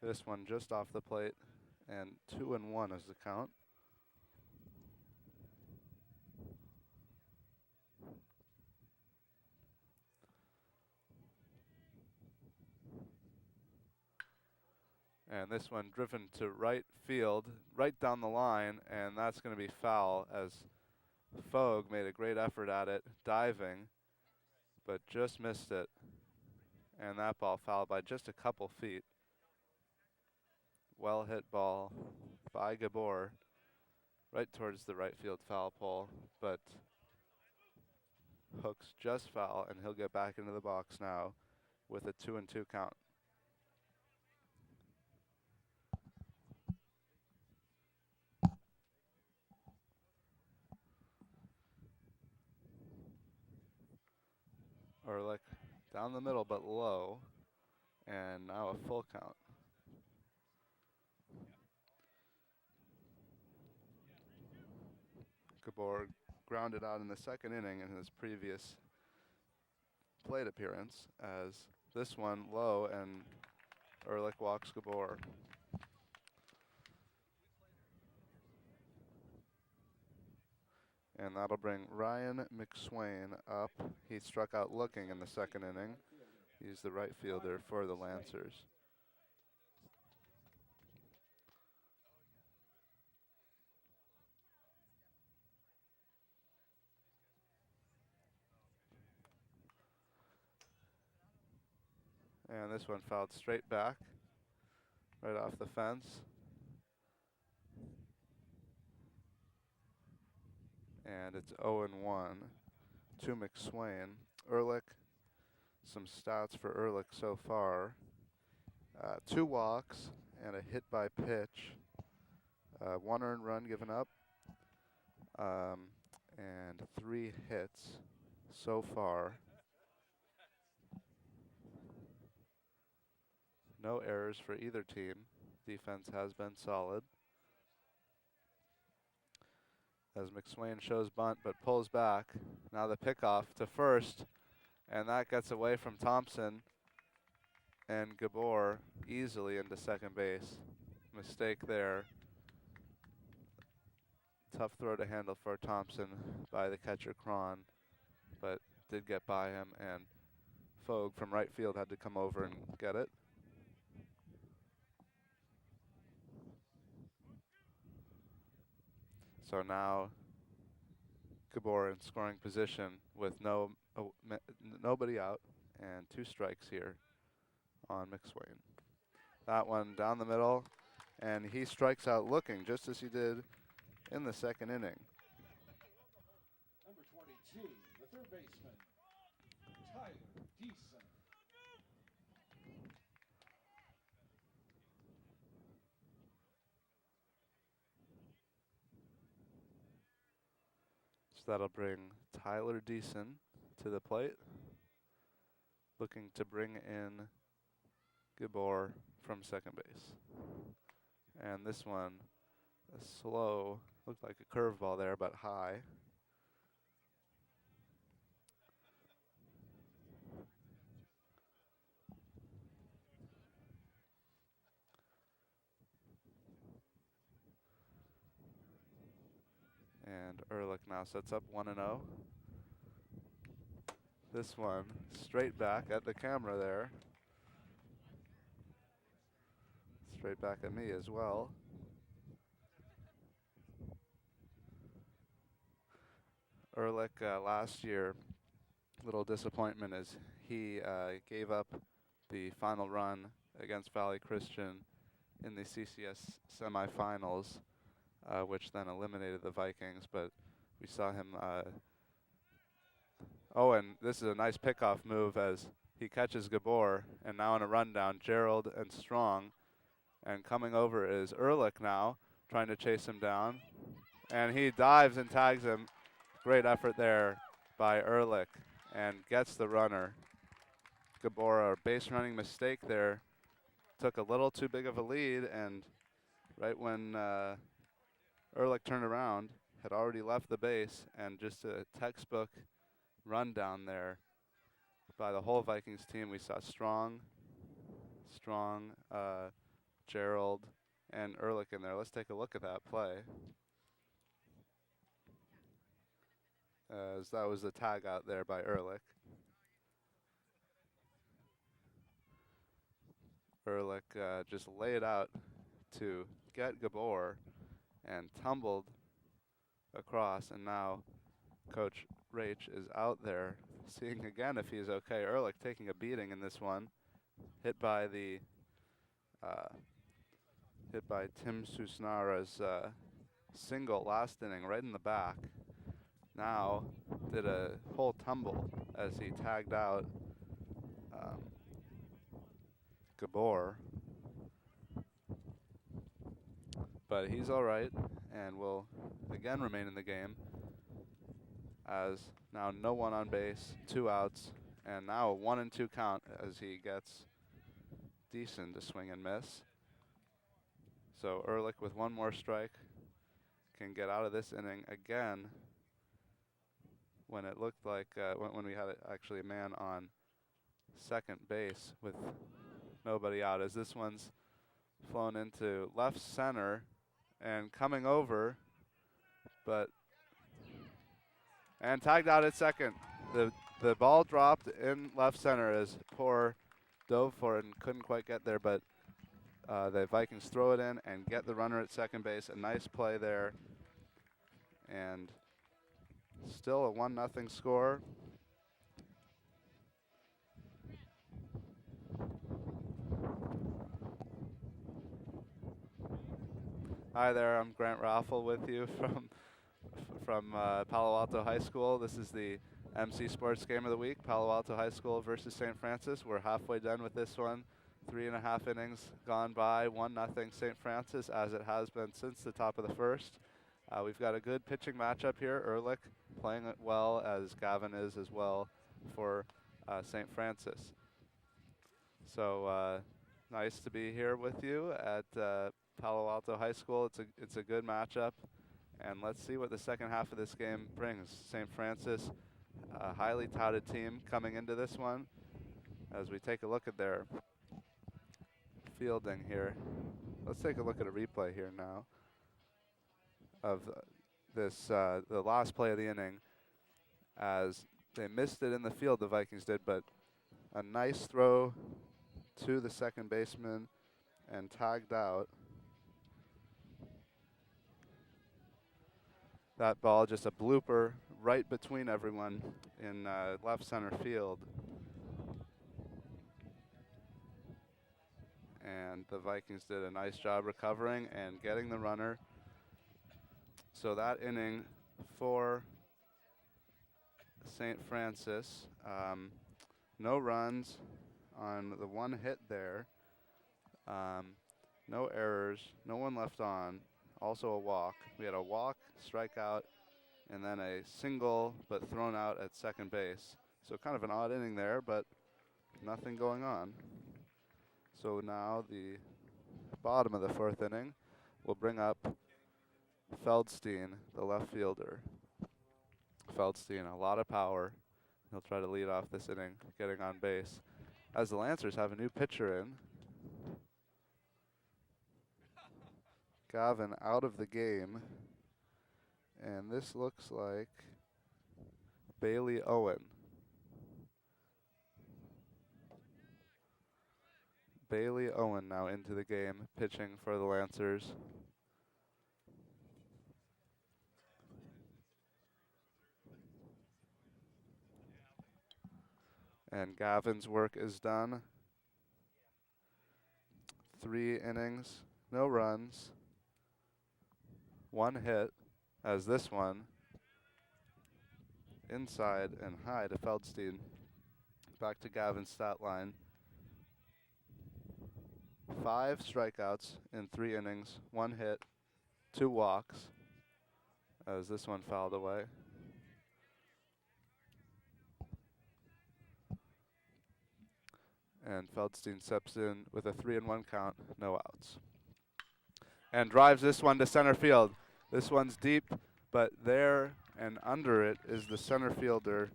Speaker 1: This one just off the plate, and 2-1 is the count. And this one driven to right field, right down the line, and that's going to be foul as Fogue made a great effort at it, diving, but just missed it. And that ball fouled by just a couple feet. Well hit ball by Gabor, right towards the right field foul pole, but hooks just foul, and he'll get back into the box now with a 2-2 count. Ehrlich down the middle but low, and now a full count. Gabor grounded out in the second inning in his previous plate appearance, as this one low, and Ehrlich walks Gabor. And that'll bring Ryan McSwain up. He struck out looking in the second inning. He's the right fielder for the Lancers. And this one fouled straight back, right off the fence. And it's 0-1 to McSwain. Ehrlich, some stats for Ehrlich so far. 2 walks and a hit by pitch. 1 earned run given up. And 3 hits so far. No errors for either team. Defense has been solid. As McSwain shows bunt but pulls back. Now the pickoff to first, and that gets away from Thompson, and Gabor easily into second base. Mistake there. Tough throw to handle for Thompson by the catcher Cron, but did get by him, and Fogue from right field had to come over and get it. So now Gabor in scoring position with nobody out and 2 strikes here on McSwain. That one down the middle, and he strikes out looking just as he did in the second inning.
Speaker 2: Number 22, the third baseman, Tyler Deason.
Speaker 1: So that'll bring Tyler Deason to the plate, looking to bring in Gabor from second base. And this one, a slow, looked like a curveball there, but high. And Ehrlich now sets up 1-0. This one straight back at the camera there. Straight back at me as well. Ehrlich last year, little disappointment as he gave up the final run against Valley Christian in the CCS semifinals, which then eliminated the Vikings, but we saw him oh, and this is a nice pickoff move as he catches Gabor, and now on a rundown, Gerald and Strong, and coming over is Ehrlich now, trying to chase him down, and he dives and tags him. Great effort there by Ehrlich, and gets the runner. Gabor, a base running mistake there, took a little too big of a lead, and right when Ehrlich turned around, had already left the base, and just a textbook rundown there by the whole Vikings team. We saw Strong, Gerald, and Ehrlich in there. Let's take a look at that play. As that was a tag out there by Ehrlich. Ehrlich just laid out to get Gabor and tumbled across, and now Coach Rach is out there seeing again if he's okay. Ehrlich taking a beating in this one, hit by Tim Susnara's single last inning right in the back. Now did a whole tumble as he tagged out Gabor, but he's all right and will again remain in the game, as now no one on base, 2 outs, and now a 1-2 count as he gets Deason to swing and miss. So Ehrlich with one more strike can get out of this inning again when it looked like when we had actually a man on second base with nobody out, as this one's flown into left center and coming over, and tagged out at second. The ball dropped in left center as poor dove for it and couldn't quite get there, but the Vikings throw it in and get the runner at second base. A nice play there, and still a 1-0 score. Hi there, I'm Grant Raffle with you from Palo Alto High School. This is the MC Sports Game of the Week, Palo Alto High School versus St. Francis. We're halfway done with this one. 3.5 innings gone by, 1-0 St. Francis, as it has been since the top of the first. We've got a good pitching matchup here. Ehrlich playing it well, as Gavin is as well for St. Francis. So nice to be here with you at Palo Alto High School. It's a good matchup, and let's see what the second half of this game brings. St. Francis, a highly touted team coming into this one, as we take a look at their fielding here. Let's take a look at a replay here now of this the last play of the inning, as they missed it in the field, the Vikings did, but a nice throw to the second baseman and tagged out. That ball, just a blooper right between everyone in left center field. And the Vikings did a nice job recovering and getting the runner. So that inning for St. Francis, no runs on the one hit there. No errors, no one left on. Also a walk. We had a walk, strikeout, and then a single but thrown out at second base. So kind of an odd inning there, but nothing going on. So now the bottom of the fourth inning will bring up Feldstein, the left fielder. Feldstein, a lot of power. He'll try to lead off this inning, getting on base, as the Lancers have a new pitcher in. Gavin out of the game And this looks like Bailey Owen. Bailey Owen now into the game, pitching for the Lancers. And Gavin's work is done. 3 innings, no runs, 1 hit, as this one inside and high to Feldstein. Back to Gavin's stat line. 5 strikeouts in 3 innings, 1 hit, 2 walks, as this one fouled away. And Feldstein steps in with a 3-1 count, no outs. And drives this one to center field. This one's deep, but there and under it is the center fielder,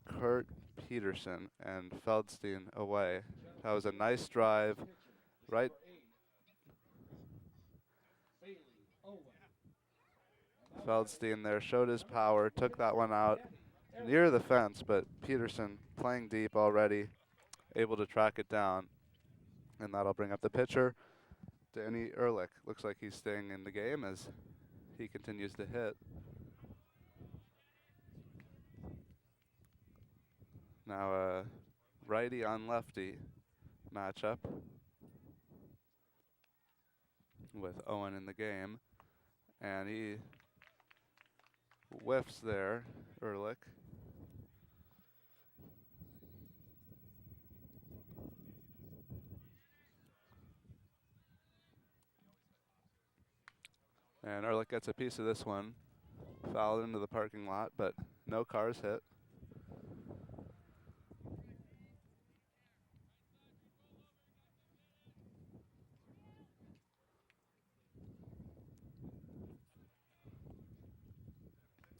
Speaker 1: Kurt Peterson, and Feldstein away. That was a nice drive. Right. Feldstein there showed his power, took that one out near the fence, but Peterson playing deep already, able to track it down. And that'll bring up the pitcher, Danny Ehrlich. Looks like he's staying in the game as he continues to hit. Now a righty on lefty matchup with Owen in the game. And he whiffs there, Ehrlich. And Ehrlich gets a piece of this one. Fouled into the parking lot, but no cars hit.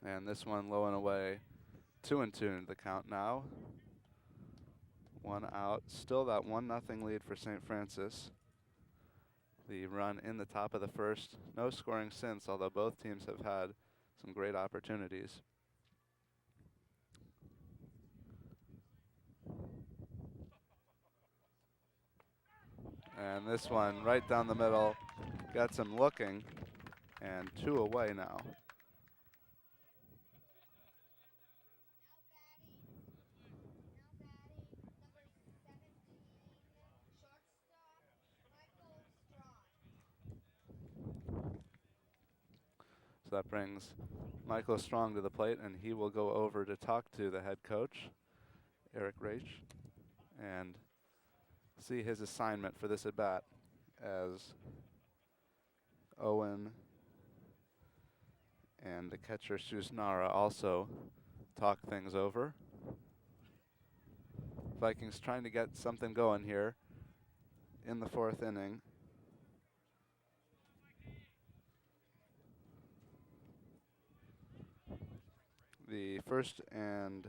Speaker 1: And this one low and away. 2-2 into the count now. 1 out. Still that 1-0 lead for St. Francis. The run in the top of the first. No scoring since, although both teams have had some great opportunities. And this one right down the middle. Gets him looking. And 2 away now. So that brings Michael Strong to the plate, and he will go over to talk to the head coach, Eric Raich, and see his assignment for this at-bat as Owen and the catcher Susnara also talk things over. Vikings trying to get something going here in the 4th inning. The 1st and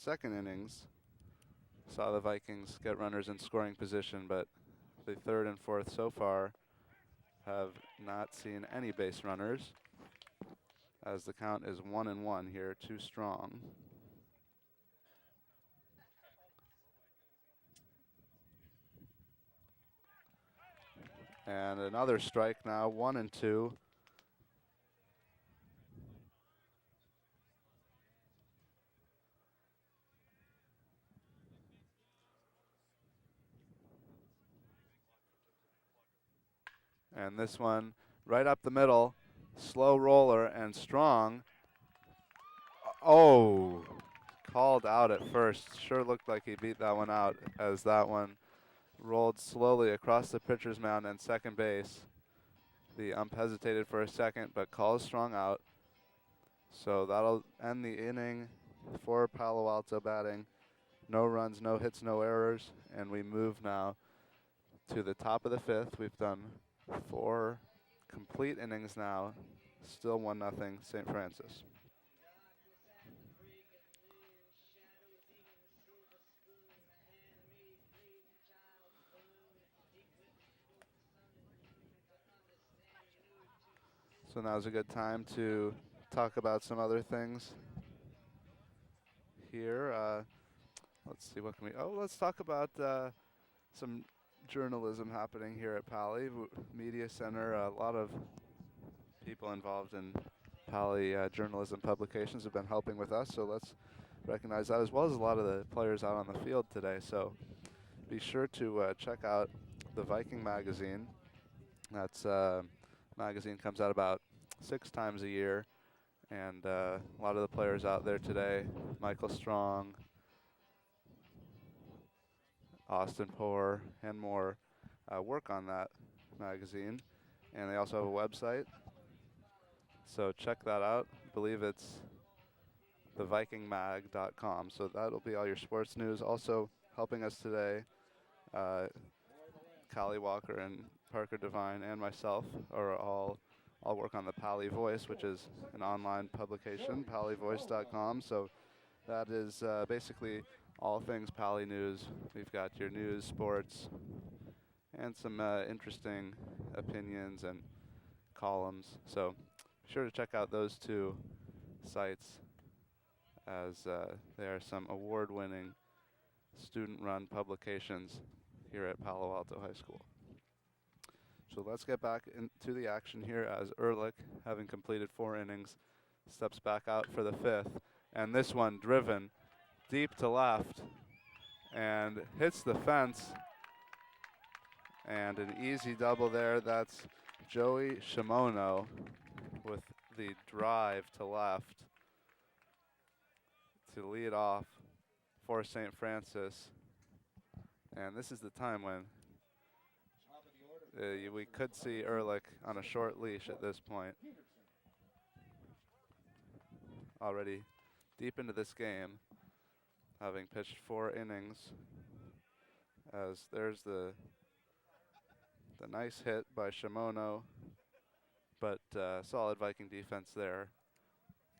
Speaker 1: 2nd innings saw the Vikings get runners in scoring position, but the 3rd and 4th so far have not seen any base runners, as the count is 1-1 here, 2 strong. And another strike now, 1-2. And this one right up the middle, slow roller and Strong. Oh, called out at first. Sure looked like he beat that one out as that one rolled slowly across the pitcher's mound and second base. The ump hesitated for a second, but calls Strong out. So that'll end the inning for Palo Alto batting. No runs, no hits, no errors, and we move now to the top of the 5th. We've done 4 complete innings now. Still 1-0 St. Francis. So now's a good time to talk about some other things here. Let's see, what can we, let's talk about some journalism happening here at Pali Media Center. A lot of people involved in Pali journalism publications have been helping with us, so let's recognize that, as well as a lot of the players out on the field today. So be sure to check out the Viking magazine. That's magazine comes out about 6 times a year, and a lot of the players out there today, Michael Strong, Austin Poor, and more, work on that magazine. And they also have a website, so check that out. I believe it's thevikingmag.com. So that'll be all your sports news. Also helping us today, Callie Walker and Parker Devine and myself are all work on the Pali Voice, which is an online publication, palivoice.com. So that is basically all things Pali news. We've got your news, sports, and some interesting opinions and columns. So be sure to check out those two sites, as they are some award-winning student-run publications here at Palo Alto High School. So let's get back into the action here, as Ehrlich, having completed 4 innings, steps back out for the 5th. And this one driven deep to left and hits the fence. And an easy double there. That's Joey Shimono with the drive to left to lead off for St. Francis. And this is the time when we could see Ehrlich on a short leash at this point. Already deep into this game, having pitched 4 innings, as there's the nice hit by Shimono, but solid Viking defense there,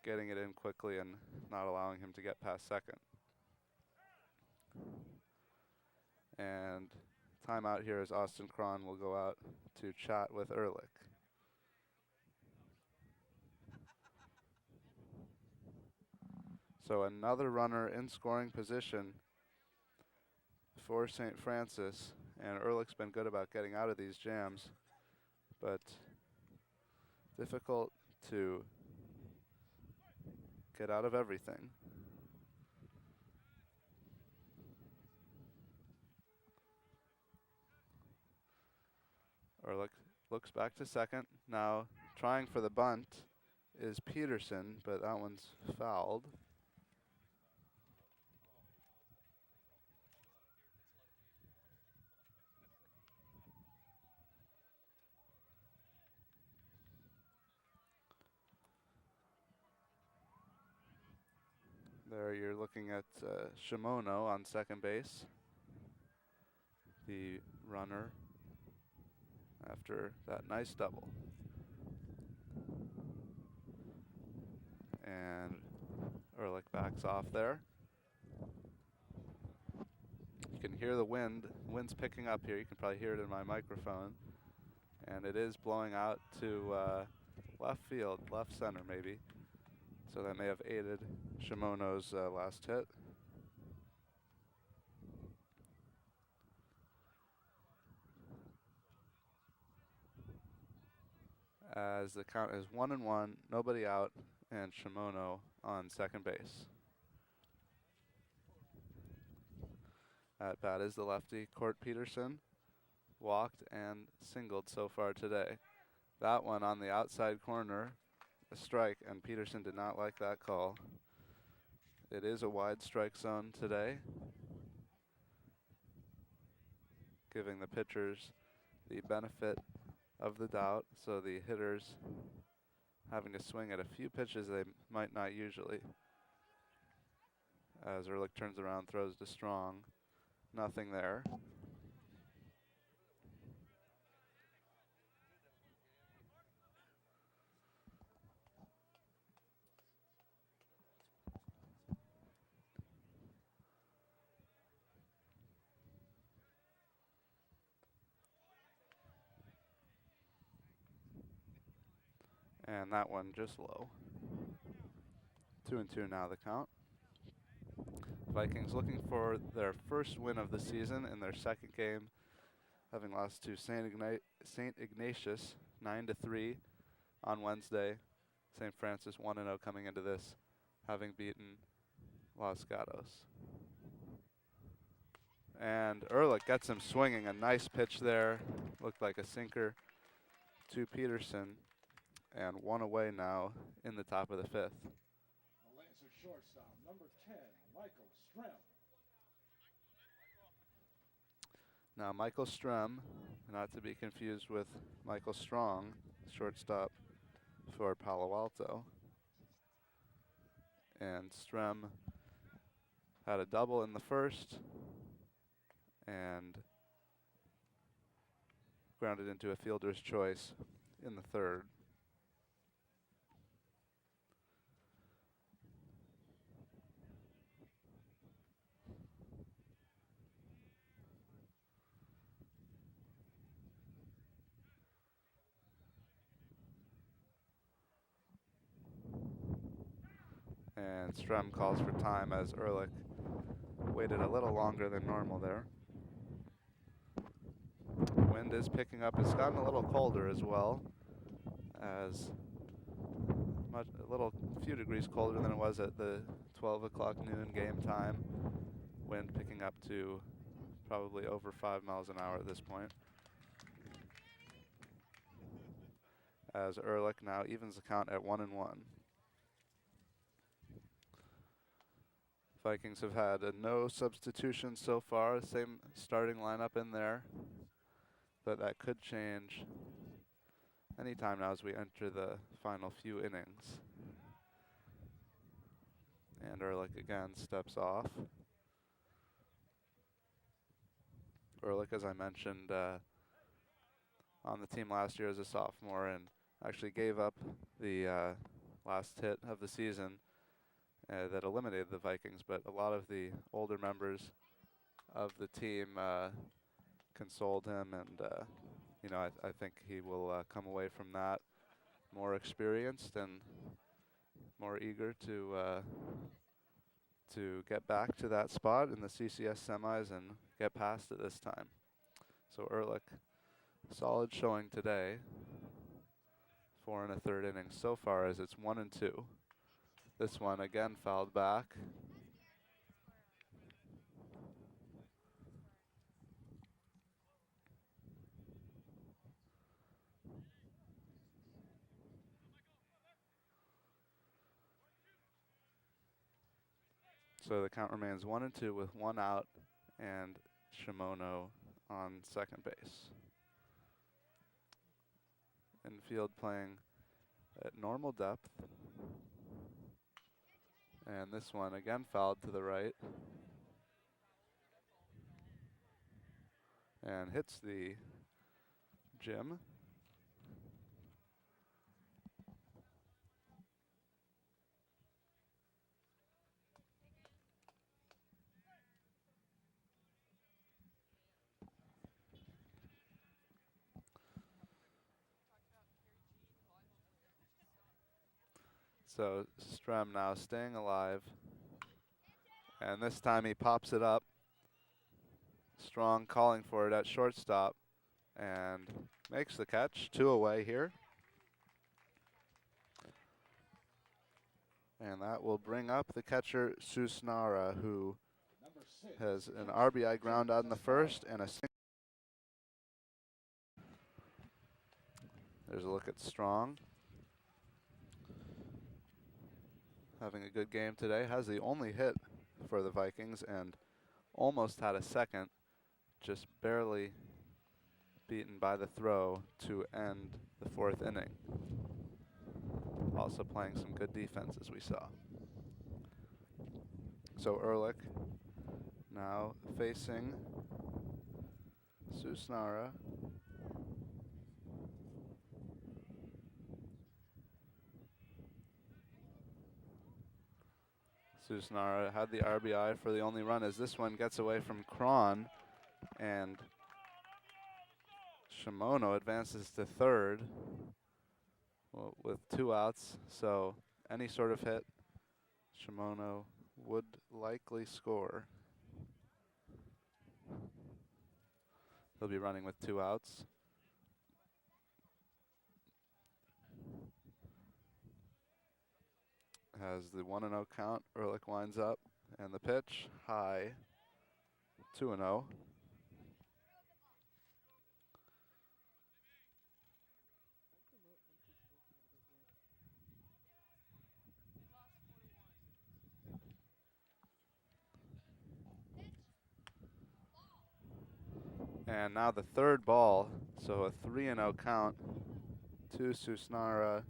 Speaker 1: getting it in quickly and not allowing him to get past second. And timeout here, as Austin Cron will go out to chat with Ehrlich. So another runner in scoring position for St. Francis, and Ehrlich's been good about getting out of these jams, but difficult to get out of everything. Ehrlich looks back to second. Now trying for the bunt is Peterson, but that one's fouled. There you're looking at Shimono on second base, the runner after that nice double. And Ehrlich backs off there. You can hear the wind. Wind's picking up here. You can probably hear it in my microphone. And it is blowing out to left field, left center maybe. So that may have aided Shimono's last hit. As the count is 1-1, nobody out, and Shimono on second base. At bat is the lefty, Court Peterson. Walked and singled so far today. That one on the outside corner, a strike, and Peterson did not like that call. It is a wide strike zone today, giving the pitchers the benefit of the doubt, so the hitters having to swing at a few pitches they might not usually. As Ehrlich turns around, throws to Strong. Nothing there. And that one just low. 2-2 now the count. Vikings looking for their first win of the season in their second game, having lost to St. Ignatius 9-3 on Wednesday. St. Francis 1-0 coming into this, having beaten Los Gatos. And Ehrlich gets him swinging. A nice pitch there. Looked like a sinker to Peterson. And one away now in the top of the fifth.
Speaker 2: The Lancer shortstop, number 10, Michael Strem.
Speaker 1: Now Michael Strem, not to be confused with Michael Strong, shortstop for Palo Alto. And Strem had a double in the first and grounded into a fielder's choice in the third. And Strem calls for time as Ehrlich waited a little longer than normal there. Wind is picking up. It's gotten a little colder as well, as a few degrees colder than it was at the 12 o'clock noon game time. Wind picking up to probably over 5 miles an hour at this point. As Ehrlich now evens the count at 1-1. Vikings have had no substitutions so far, same starting lineup in there, but that could change anytime now as we enter the final few innings. And Ehrlich again steps off. Ehrlich, as I mentioned, on the team last year as a sophomore and actually gave up the last hit of the season that eliminated the Vikings, but a lot of the older members of the team consoled him, and I think he will come away from that more experienced and more eager to get back to that spot in the CCS semis and get past it this time. So Ehrlich, solid showing today. 4 1/3 innings so far as it's 1-2. This one again fouled back. So the count remains 1-2 with 1 out and Shimono on second base. Infield playing at normal depth. And this one again fouled to the right. And hits the gym. So Strem now staying alive. And this time he pops it up. Strong calling for it at shortstop. And makes the catch. 2 away here. And that will bring up the catcher Susnara, who has an RBI ground out in the first and a single. There's a look at Strong. Having a good game today. Has the only hit for the Vikings and almost had a second. Just barely beaten by the throw to end the 4th inning. Also playing some good defense as we saw. So Ehrlich now facing Susnara. Susnara had the RBI for the only run as this one gets away from Cron, and Shimono advances to third with 2 outs, so any sort of hit, Shimono would likely score. He'll be running with 2 outs. Has the 1-0 count. Ehrlich winds up, and the pitch high, 2-0. And now the 3rd ball, so a 3-0 count to Susnara.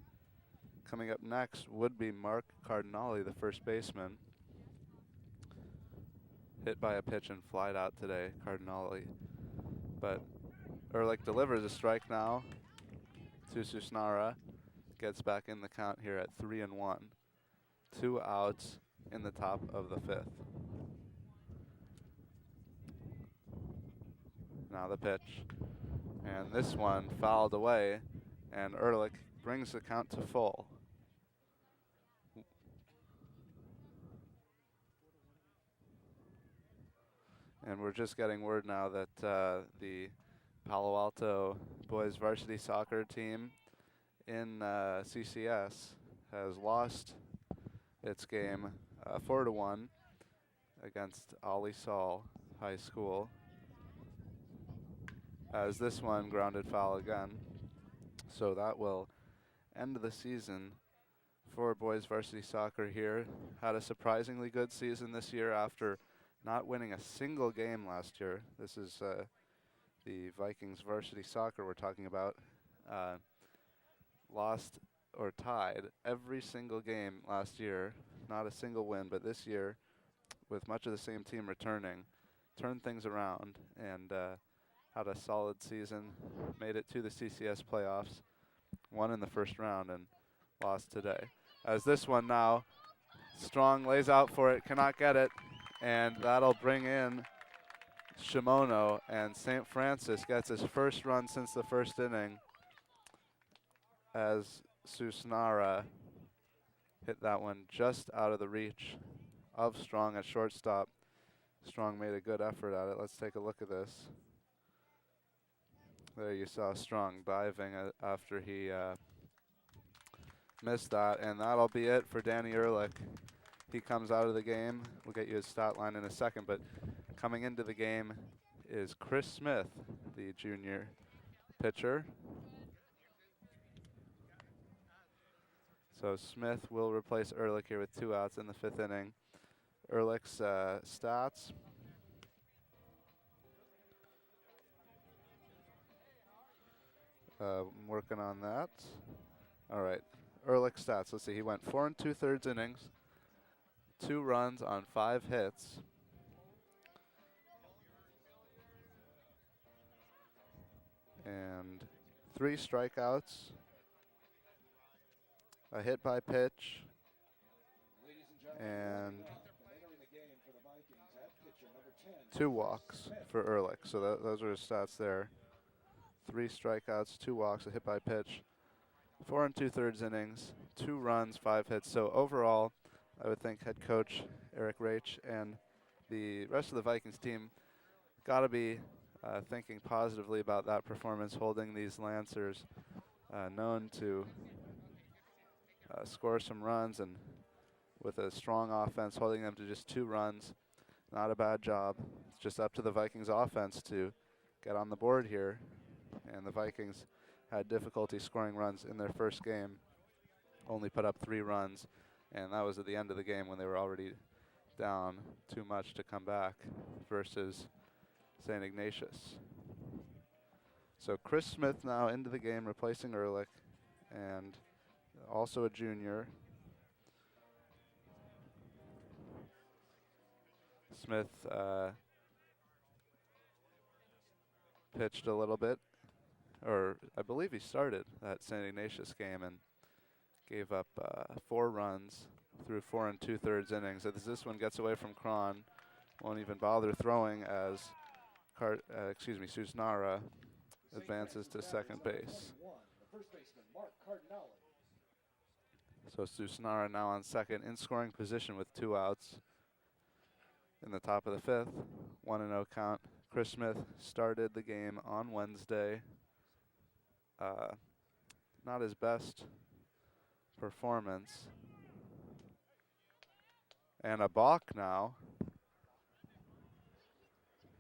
Speaker 1: Coming up next would be Mark Cardinale, the first baseman. Hit by a pitch and flied out today, Cardinale. But Ehrlich delivers a strike now to Susnara. Gets back in the count here at 3-1. 2 outs in the top of the 5th. Now the pitch. And this one fouled away, and Ehrlich brings the count to full. And we're just getting word now that the Palo Alto boys varsity soccer team in CCS has lost its game 4-1 against Ali Saul High School, as this one grounded foul again. So that will end the season for boys varsity soccer here. Had a surprisingly good season this year after not winning a single game last year. This is the Vikings varsity soccer we're talking about. Lost or tied every single game last year. Not a single win, but this year, with much of the same team returning, turned things around and had a solid season. Made it to the CCS playoffs. Won in the first round and lost today. As this one now, Strong lays out for it, cannot get it, and that'll bring in Shimono, and St. Francis gets his first run since the first inning as Susnara hit that one just out of the reach of Strong at shortstop. Strong made a good effort at it. Let's take a look at this. There you saw Strong diving after he missed that, and that'll be it for Danny Ehrlich. He comes out of the game. We'll get you his stat line in a second, but coming into the game is Chris Smith, the junior pitcher. So Smith will replace Ehrlich here with 2 outs in the 5th inning. Ehrlich's stats. I'm working on that. All right, Ehrlich's stats. Let's see, he went 4 2/3 innings, 2 runs on 5 hits. And 3 strikeouts, a hit by pitch, and 2 walks for Ehrlich. So those are his stats there. 3 strikeouts, 2 walks, a hit by pitch, 4 2/3 innings, 2 runs, 5 hits. So overall, I would think head coach Eric Raich and the rest of the Vikings team got to be thinking positively about that performance, holding these Lancers known to score some runs, and with a strong offense, holding them to just 2 runs. Not a bad job. It's just up to the Vikings offense to get on the board here. And the Vikings had difficulty scoring runs in their first game. Only put up 3 runs, and that was at the end of the game when they were already down too much to come back versus St. Ignatius. So Chris Smith now into the game, replacing Ehrlich, and also a junior. Smith pitched a little bit, or I believe he started that St. Ignatius game and gave up 4 runs through 4 2/3 innings. As this one gets away from Cron, won't even bother throwing as Susnara advances to second base.
Speaker 2: The first baseman, Mark Cardinale.
Speaker 1: So Susnara now on second in scoring position with 2 outs. In the top of the 5th, 1-0 count. Chris Smith started the game on Wednesday. Not his best performance. And a balk now.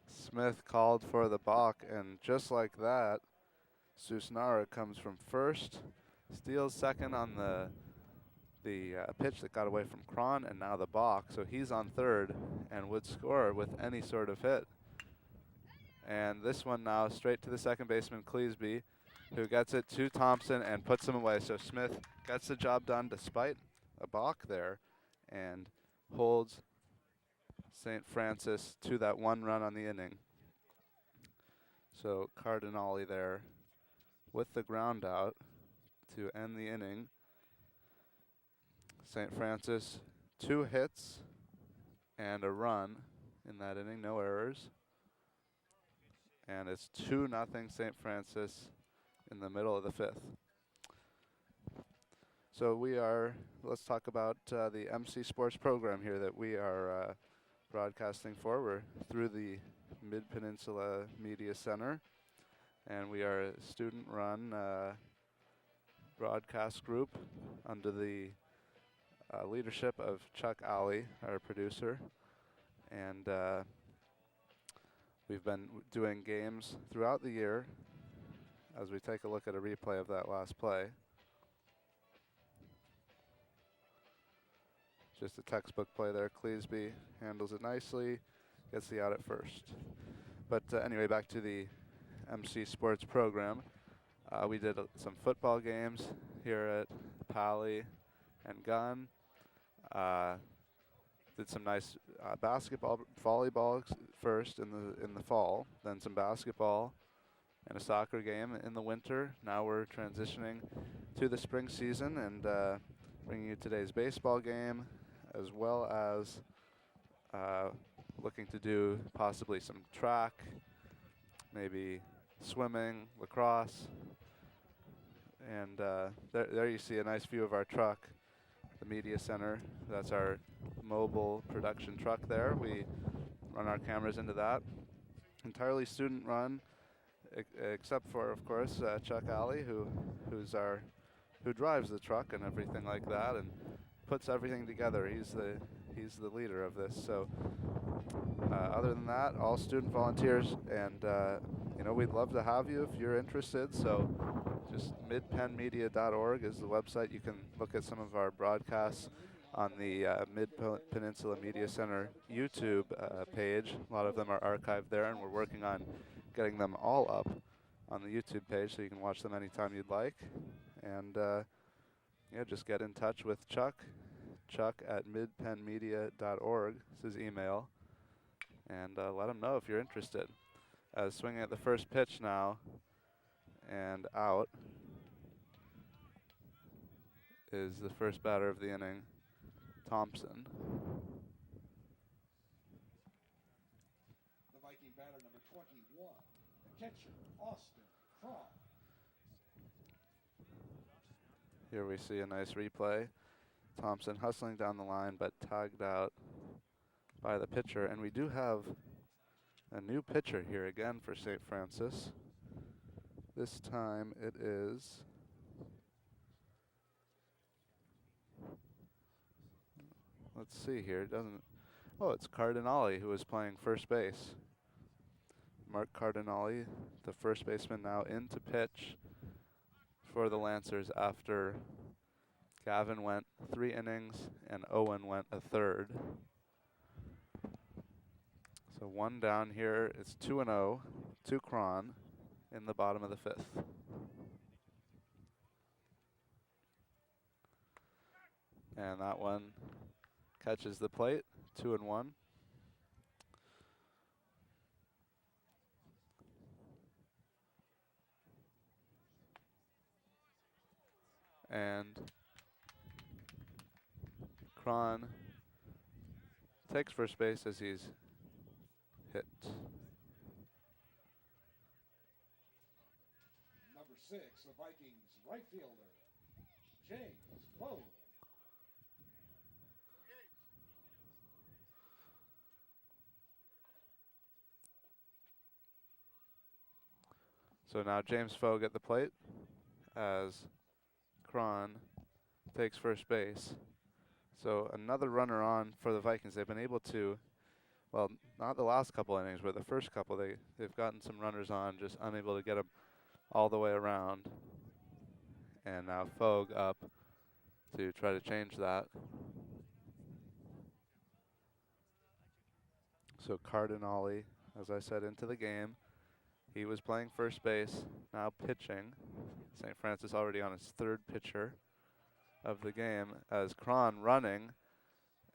Speaker 1: Smith called for the balk, and just like that, Susnara comes from first, steals second on the pitch that got away from Cron, and now the balk. So he's on third and would score with any sort of hit. And this one now straight to the second baseman, Cleesby, who gets it to Thompson and puts him away. So Smith gets the job done despite a balk there and holds St. Francis to that 1 run on the inning. So Cardinale there with the ground out to end the inning. St. Francis 2 hits and a run in that inning, no errors. And it's 2-0 St. Francis in the middle of the 5th. So let's talk about the MC Sports program here that we are broadcasting for. We're through the Midpeninsula Media Center, and we are a student-run broadcast group under the leadership of Chuck Alley, our producer. And we've been doing games throughout the year as we take a look at a replay of that last play. Just a textbook play there. Cleesby handles it nicely, gets the out at first. But anyway, back to the MC Sports program. We did some football games here at Pally and Gunn. Did some nice basketball, volleyball first in the fall, then some basketball and a soccer game in the winter. Now we're transitioning to the spring season and bringing you today's baseball game, as well as looking to do possibly some track, maybe swimming, lacrosse. And there you see a nice view of our truck, the media center. That's our mobile production truck there. We run our cameras into that. Entirely student run, except for, of course, Chuck Alley, who drives the truck and everything like that, and puts everything together. He's the leader of this. So other than that, all student volunteers, and we'd love to have you if you're interested. So just midpenmedia.org is the website. You can look at some of our broadcasts on the Mid-Peninsula Media Center YouTube page. A lot of them are archived there, and we're working on getting them all up on the YouTube page so you can watch them anytime you'd like. And just get in touch with Chuck at midpenmedia.org is his email, and let him know if you're interested. Swinging at the first pitch now and out is the first batter of the inning, Thompson.
Speaker 2: The Viking batter, number 21, the catcher, Austin Cron.
Speaker 1: Here we see a nice replay. Thompson hustling down the line, but tagged out by the pitcher. And we do have a new pitcher here again for St. Francis. This time it is let's see here. It's Cardinale who is playing first base. Mark Cardinale, the first baseman, now in to pitch for the Lancers after Gavin went 3 innings and Owen went a third. So 1 down here. It's 2-0 to Cron in the bottom of the 5th. And that one catches the plate, 2-1. And Cron takes first base as he's hit.
Speaker 2: Number 6, the Vikings right fielder, James Bowe.
Speaker 1: So now James Fogg at the plate as Cron takes first base. So another runner on for the Vikings. They've been able to, well, not the last couple innings, but the first couple, they've gotten some runners on, just unable to get them all the way around. And now Fogg up to try to change that. So Cardinale, as I said, into the game. He was playing first base, now pitching. St. Francis already on his third pitcher of the game as Cron running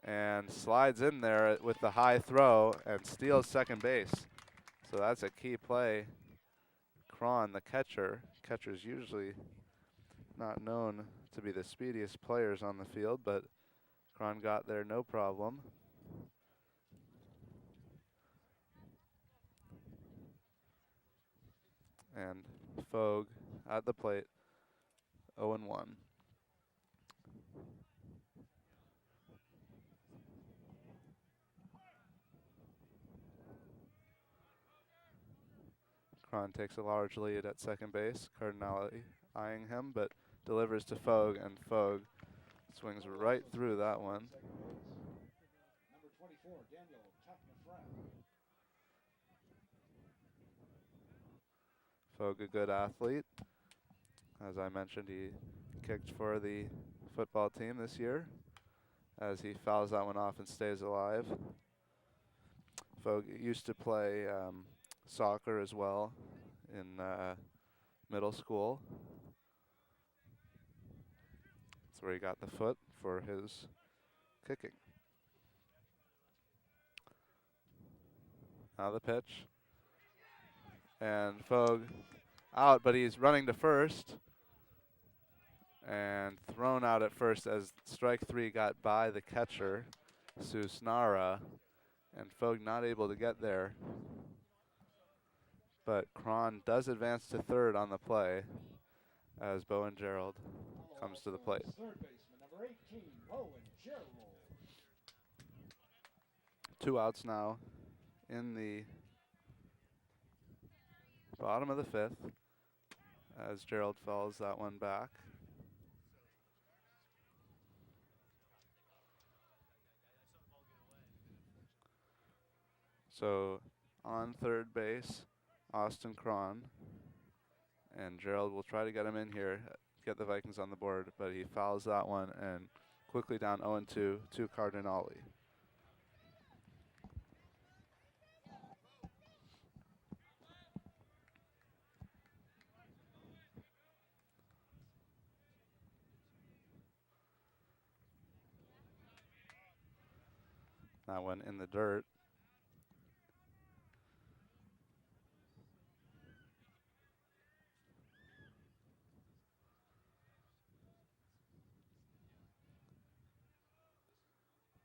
Speaker 1: and slides in there with the high throw and steals second base. So that's a key play. Cron, the catcher. Catcher's usually not known to be the speediest players on the field, but Cron got there no problem. And Fogg at the plate, 0-1. Cron takes a large lead at second base. Cardinale eyeing him, but delivers to Fogg, and Fogg swings right through that one.
Speaker 2: Number 24, Daniel Chapman.
Speaker 1: Fogg, a good athlete. As I mentioned, he kicked for the football team this year as he fouls that one off and stays alive. Fogg used to play soccer as well in middle school. That's where he got the foot for his kicking. Now the pitch. And Fogg out, but he's running to first. And thrown out at first as strike three got by the catcher, Susnara. And Fogg not able to get there. But Cron does advance to third on the play as Bowen Gerald comes to the plate.
Speaker 2: Third baseman, number 18, Bowen Gerald.
Speaker 1: 2 outs now in the bottom of the fifth as Gerald fouls that one back. So on third base, Austin Cron, and Gerald will try to get him in here, get the Vikings on the board, but he fouls that one and quickly down 0-2 to Cardinale. That one in the dirt.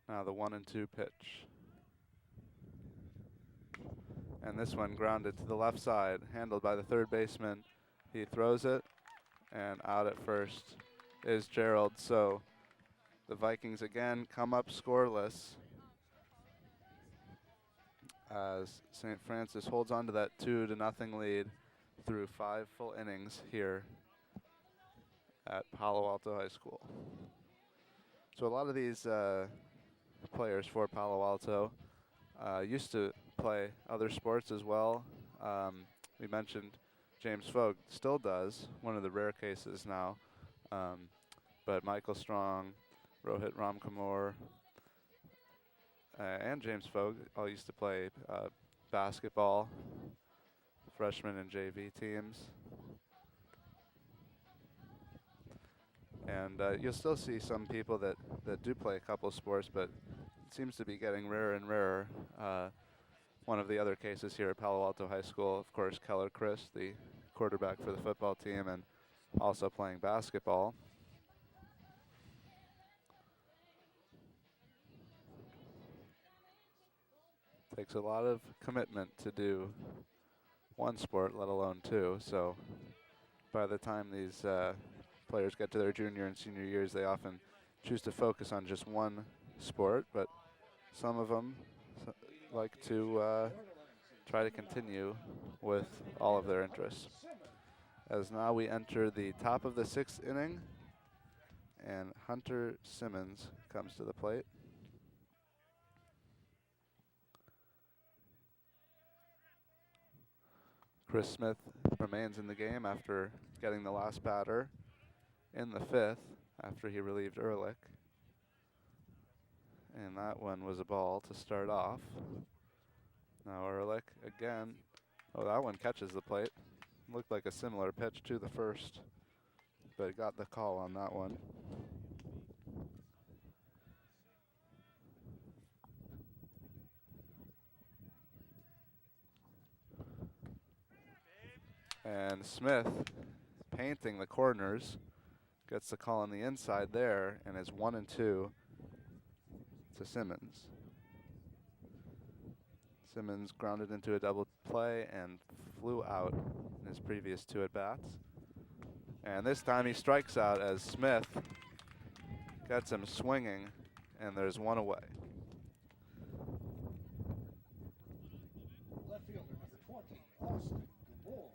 Speaker 1: Now the 1-2 pitch. And this one grounded to the left side, handled by the third baseman. He throws it, and out at first is Gerald. So the Vikings again come up scoreless as St. Francis holds on to that 2-0 lead through 5 full innings here at Palo Alto High School. So a lot of these players for Palo Alto used to play other sports as well. We mentioned James Fogg still does, one of the rare cases now. But Michael Strong, Rohit Ramkumar, and James Fogg all used to play basketball, freshman and JV teams. And you'll still see some people that do play a couple of sports, but it seems to be getting rarer and rarer. One of the other cases here at Palo Alto High School, of course, Keller Chris, the quarterback for the football team, and also playing basketball. Takes a lot of commitment to do one sport, let alone two. So by the time these players get to their junior and senior years, they often choose to focus on just one sport, but some of them like to try to continue with all of their interests. as now we enter the top of the 6th inning, and Hunter Simmons comes to the plate. Chris Smith remains in the game after getting the last batter in the 5th after he relieved Ehrlich. And that one was a ball to start off. Now Ehrlich again. Oh, that one catches the plate. Looked like a similar pitch to the first, but got the call on that one. And Smith, painting the corners, gets the call on the inside there, and is 1-2 to Simmons. Simmons grounded into a double play and flew out in his previous 2 at-bats. And this time he strikes out as Smith gets him swinging, and there's 1 away.
Speaker 2: Left fielder number 20, Austin Gabor.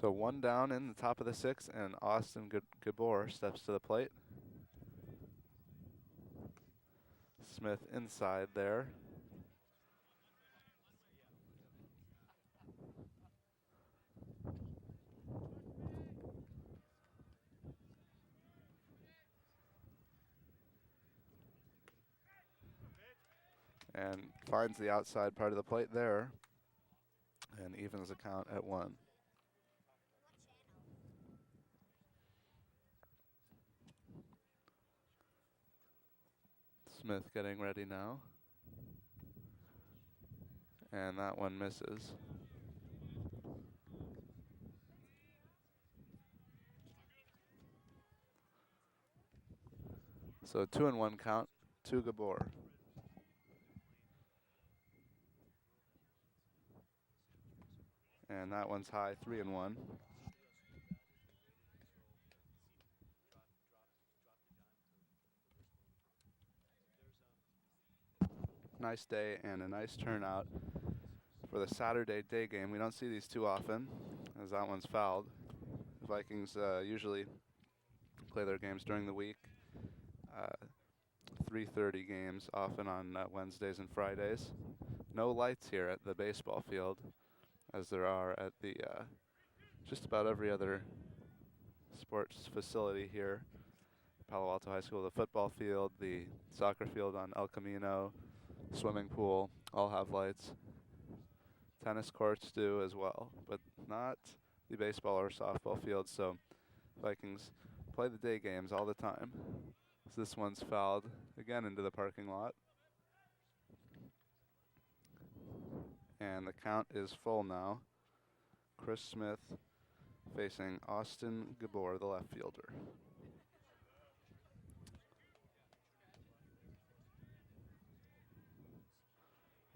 Speaker 1: So 1 down in the top of the 6th, and Austin Gabor steps to the plate. Smith inside there. And finds the outside part of the plate there, and evens the count at 1. Smith getting ready now. And that one misses. So 2-1 count to Gabor. And that one's high, 3-1. Nice day and a nice turnout for the Saturday day game. We don't see these too often, as that one's fouled. The Vikings usually play their games during the week. 3:30 games, often on Wednesdays and Fridays. No lights here at the baseball field, as there are at the just about every other sports facility here. Palo Alto High School, the football field, the soccer field on El Camino, swimming pool, all have lights. Tennis courts do as well, but not the baseball or softball fields, so Vikings play the day games all the time. So this one's fouled again into the parking lot. And the count is full now. Chris Smith facing Austin Gabor, the left fielder.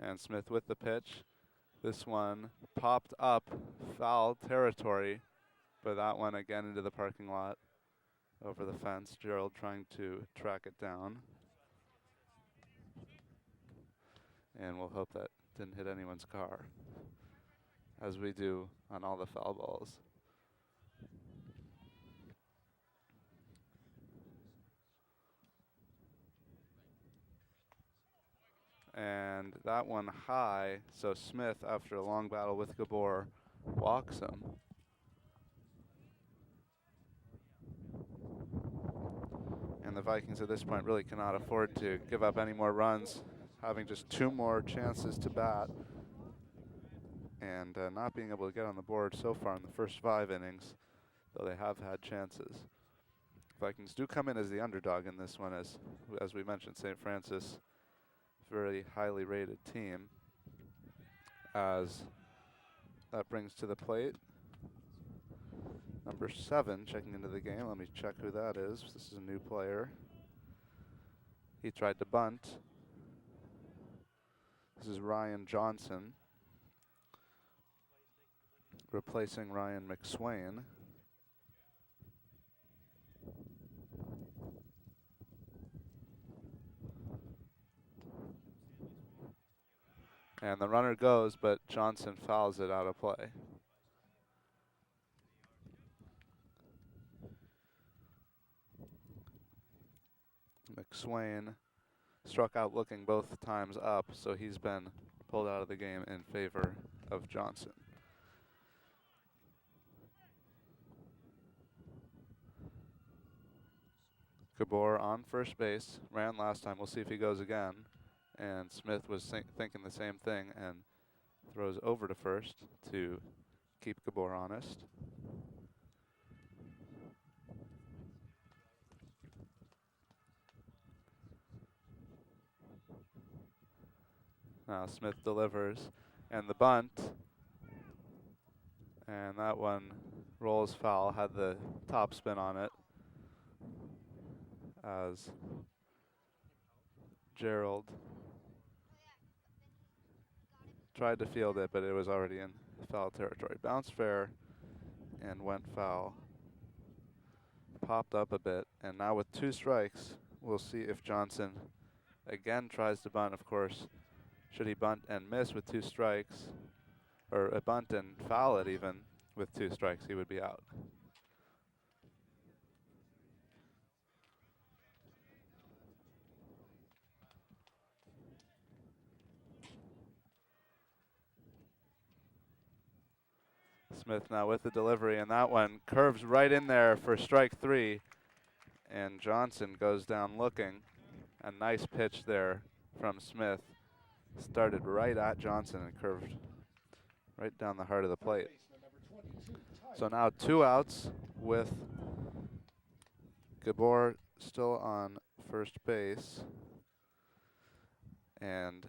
Speaker 1: And Smith with the pitch. This one popped up, foul territory, but that one again into the parking lot over the fence. Gerald trying to track it down. And we'll hope that didn't hit anyone's car, as we do on all the foul balls. And that one high, so Smith, after a long battle with Gabor, walks him. And the Vikings at this point really cannot afford to give up any more runs, having just 2 more chances to bat, and not being able to get on the board so far in the first 5 innings, though they have had chances. Vikings do come in as the underdog in this one, as we mentioned, St. Francis, very highly rated team, as that brings to the plate number 7 checking into the game. Let me check who that is. This is a new player. He tried to bunt. This is Ryan Johnson, replacing Ryan McSwain. And the runner goes, but Johnson fouls it out of play. McSwain struck out looking both times up, so he's been pulled out of the game in favor of Johnson. Gabor on first base, ran last time. We'll see if he goes again. And Smith was thinking the same thing and throws over to first to keep Gabor honest. Now Smith delivers, and the bunt, and that one rolls foul, had the top spin on it, as Gerald tried to field it, but it was already in foul territory. Bounced fair and went foul. Popped up a bit, and now with 2 strikes, we'll see if Johnson again tries to bunt. Of course, should he bunt and miss with 2 strikes, or a bunt and foul it even with 2 strikes, he would be out. Smith now with the delivery, and that one curves right in there for strike 3, and Johnson goes down looking. A nice pitch there from Smith. Started right at Johnson and curved right down the heart of the plate. So now 2 outs with Gabor still on first base, and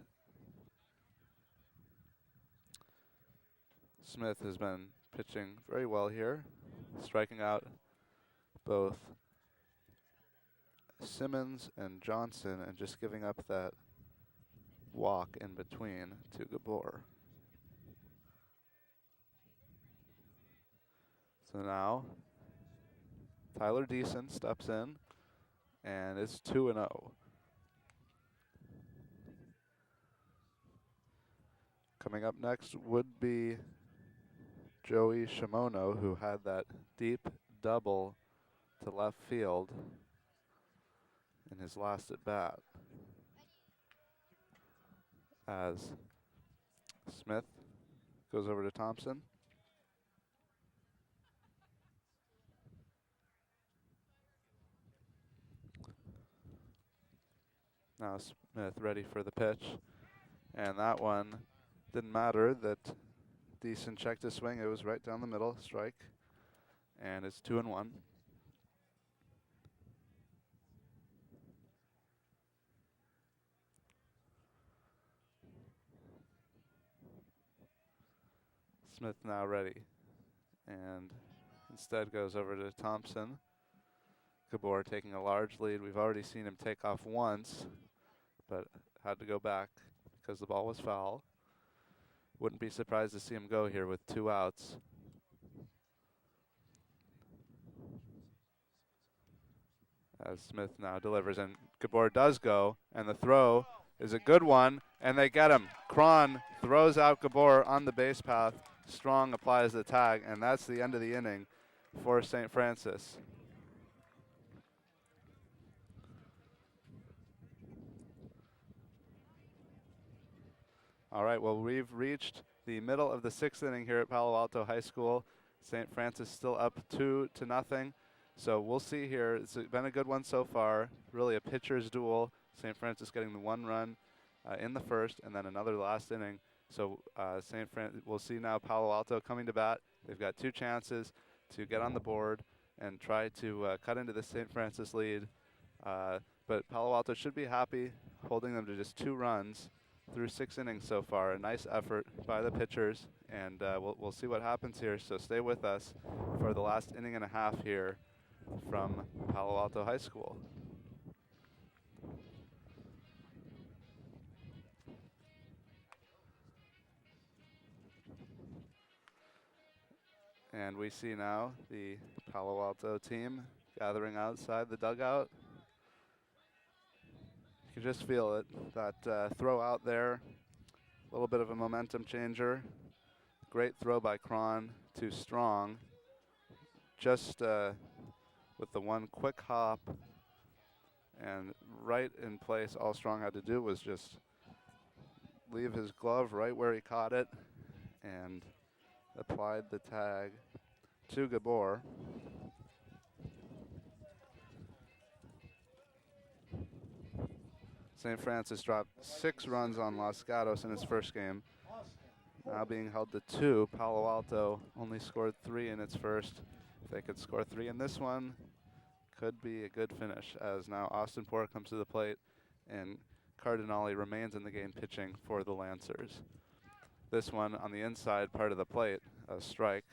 Speaker 1: Smith has been pitching very well here, striking out both Simmons and Johnson and just giving up that walk in between to Gabor. So now Tyler Deason steps in, and it's 2-0. Coming up next would be Joey Shimono, who had that deep double to left field in his last at bat. As Smith goes over to Thompson. Now Smith ready for the pitch, and that one didn't matter. That Deason checked his swing. It was right down the middle, strike, and it's 2-1. Smith now ready, and instead goes over to Thompson. Gabor taking a large lead. We've already seen him take off once, but had to go back because the ball was foul. Wouldn't be surprised to see him go here with 2 outs. As Smith now delivers, and Gabor does go, and the throw is a good one, and they get him. Cron throws out Gabor on the base path. Strong applies the tag, and that's the end of the inning for St. Francis. All right, well, we've reached the middle of the 6th inning here at Palo Alto High School. St. Francis still up 2-0. So we'll see here. It's been a good one so far. Really a pitcher's duel. St. Francis getting the 1 run in the first, and then another last inning. So we'll see now Palo Alto coming to bat. They've got 2 chances to get on the board and try to cut into the St. Francis lead. But Palo Alto should be happy holding them to just 2 runs through 6 innings so far. A nice effort by the pitchers, and we'll see what happens here. So stay with us for the last inning and a half here from Palo Alto High School. And we see now the Palo Alto team gathering outside the dugout. You can just feel it, that throw out there. little bit of a momentum changer. Great throw by Cron to Strong. Just with the one quick hop and right in place, all Strong had to do was just leave his glove right where he caught it and applied the tag to Gabor. St. Francis dropped 6 runs on Los Gatos in his first game. Now being held to 2. Palo Alto only scored 3 in its first. If they could score 3 in this one, could be a good finish, as now Austin Poor comes to the plate and Cardinale remains in the game pitching for the Lancers. This one on the inside part of the plate, a strike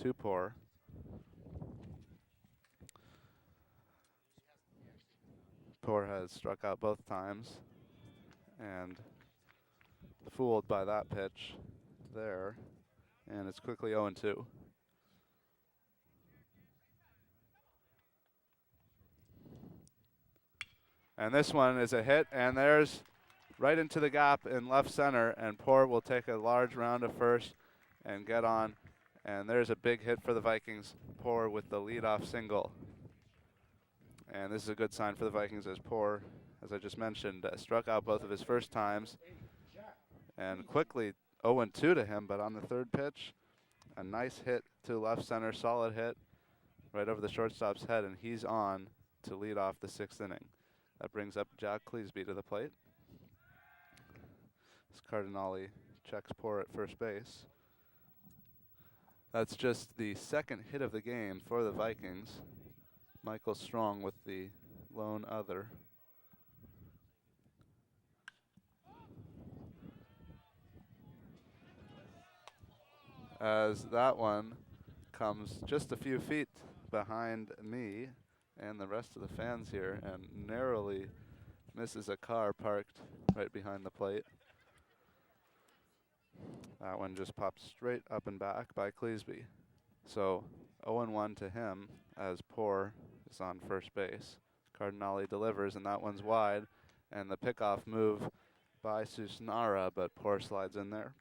Speaker 1: to Poor. Poor has struck out both times and fooled by that pitch there, and it's quickly 0-2. And this one is a hit, and there's right into the gap in left center, and Poor will take a large round of first and get on, and there's a big hit for the Vikings. Poor with the leadoff single. And this is a good sign for the Vikings, as Poor, as I just mentioned, struck out both of his first times, and quickly 0-2 to him, but on the third pitch, a nice hit to left center, solid hit right over the shortstop's head, and he's on to lead off the 6th inning. That brings up Jack Cleesby to the plate. As Cardinale checks Poor at first base. That's just the second hit of the game for the Vikings. Michael Strong with the lone other. As that one comes just a few feet behind me and the rest of the fans here and narrowly misses a car parked right behind the plate. That one just popped straight up and back by Cleesby. So 0-1 to him as Poor is on first base. Cardinale delivers, and that one's wide, and the pickoff move by Susnara, but Poor slides in there.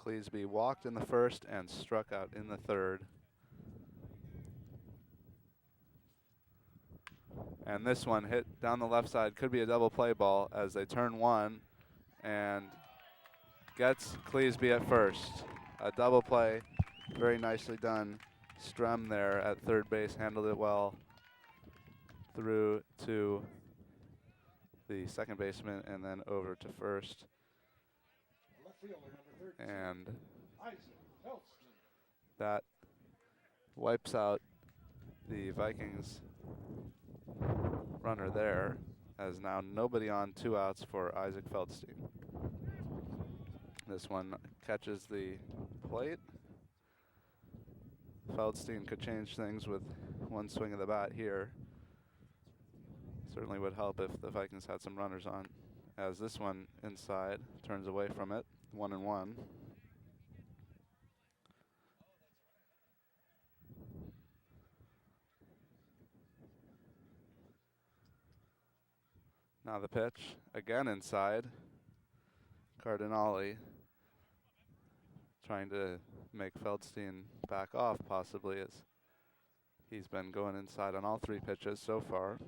Speaker 1: Cleesby walked in the first and struck out in the third. And this one hit down the left side, could be a double play ball as they turn one and gets Cleesby at first. A double play, very nicely done. Strem there at third base handled it well through to the second baseman and then over to first. And that wipes out the Vikings runner there, as now nobody on, 2 outs for Isaac Feldstein. This one catches the plate. Feldstein could change things with one swing of the bat here. Certainly would help if the Vikings had some runners on, as this one inside turns away from it, 1-1. Now the pitch, again inside. Cardinale trying to make Feldstein back off possibly, as he's been going inside on all 3 pitches so far.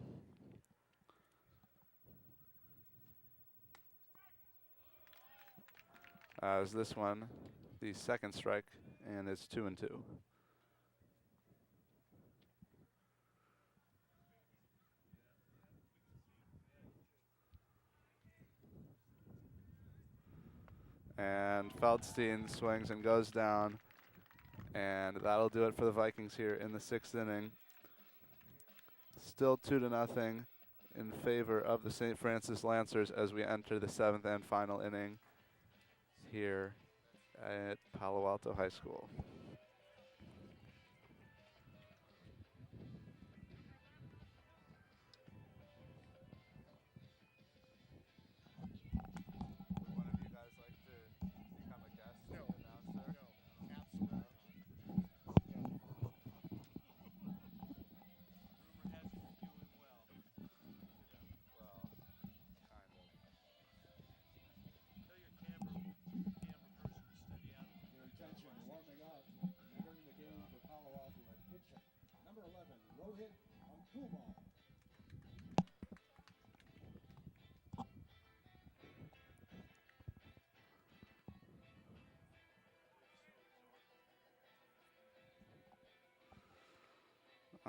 Speaker 1: As this one, the second strike, and it's 2-2. And Feldstein swings and goes down, and that'll do it for the Vikings here in the 6th inning. Still 2-0 in favor of the St. Francis Lancers as we enter the 7th and final inning here at Palo Alto High School.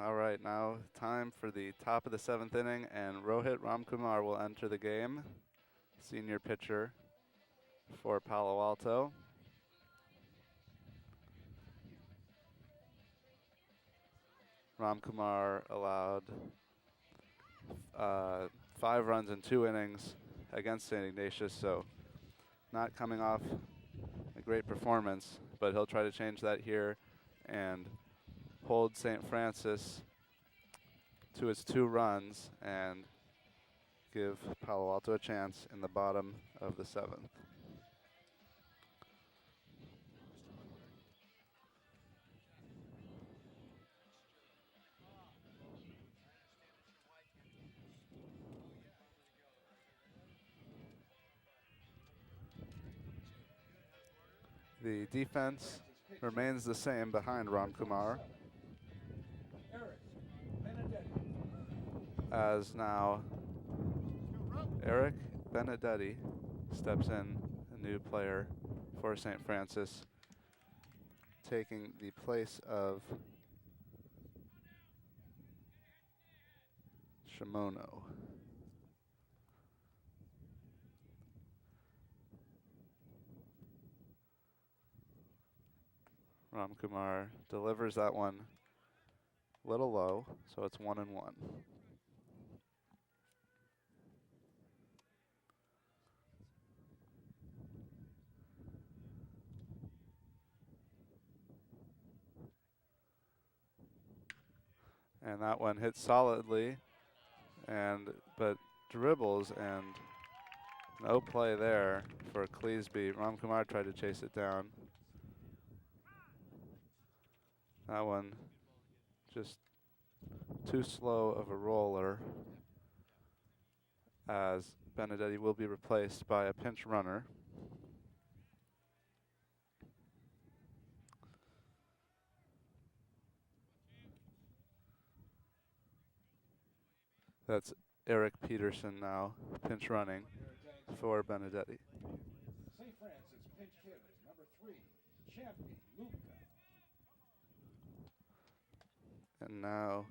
Speaker 1: All right, now time for the top of the 7th inning, and Rohit Ramkumar will enter the game, senior pitcher for Palo Alto. Ramkumar allowed 5 runs in 2 innings against St. Ignatius, so not coming off a great performance, but he'll try to change that here and hold St. Francis to its 2 runs and give Palo Alto a chance in the bottom of the 7th. The defense remains the same behind Ramkumar,
Speaker 2: Eric Benedetti.
Speaker 1: as now Eric Benedetti steps in, a new player for St. Francis, taking the place of Shimono. Ramkumar delivers that one a little low, so it's 1-1. And that one hits solidly, but dribbles, and no play there for Cleesby. Ramkumar tried to chase it down. That one just too slow of a roller, as Benedetti will be replaced by a pinch runner. That's Eric Peterson now, pinch running for Benedetti.
Speaker 2: St. Francis pinch hitter, number 3, Champy Luca.
Speaker 1: And now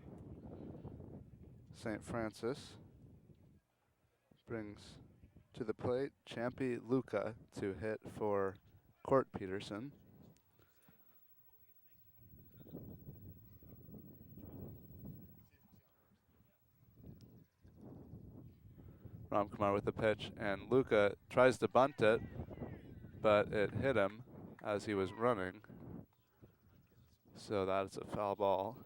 Speaker 1: St. Francis brings to the plate Champy Luca to hit for Court Peterson. Ramkumar with the pitch, and Luca tries to bunt it, but it hit him as he was running. So that's a foul ball.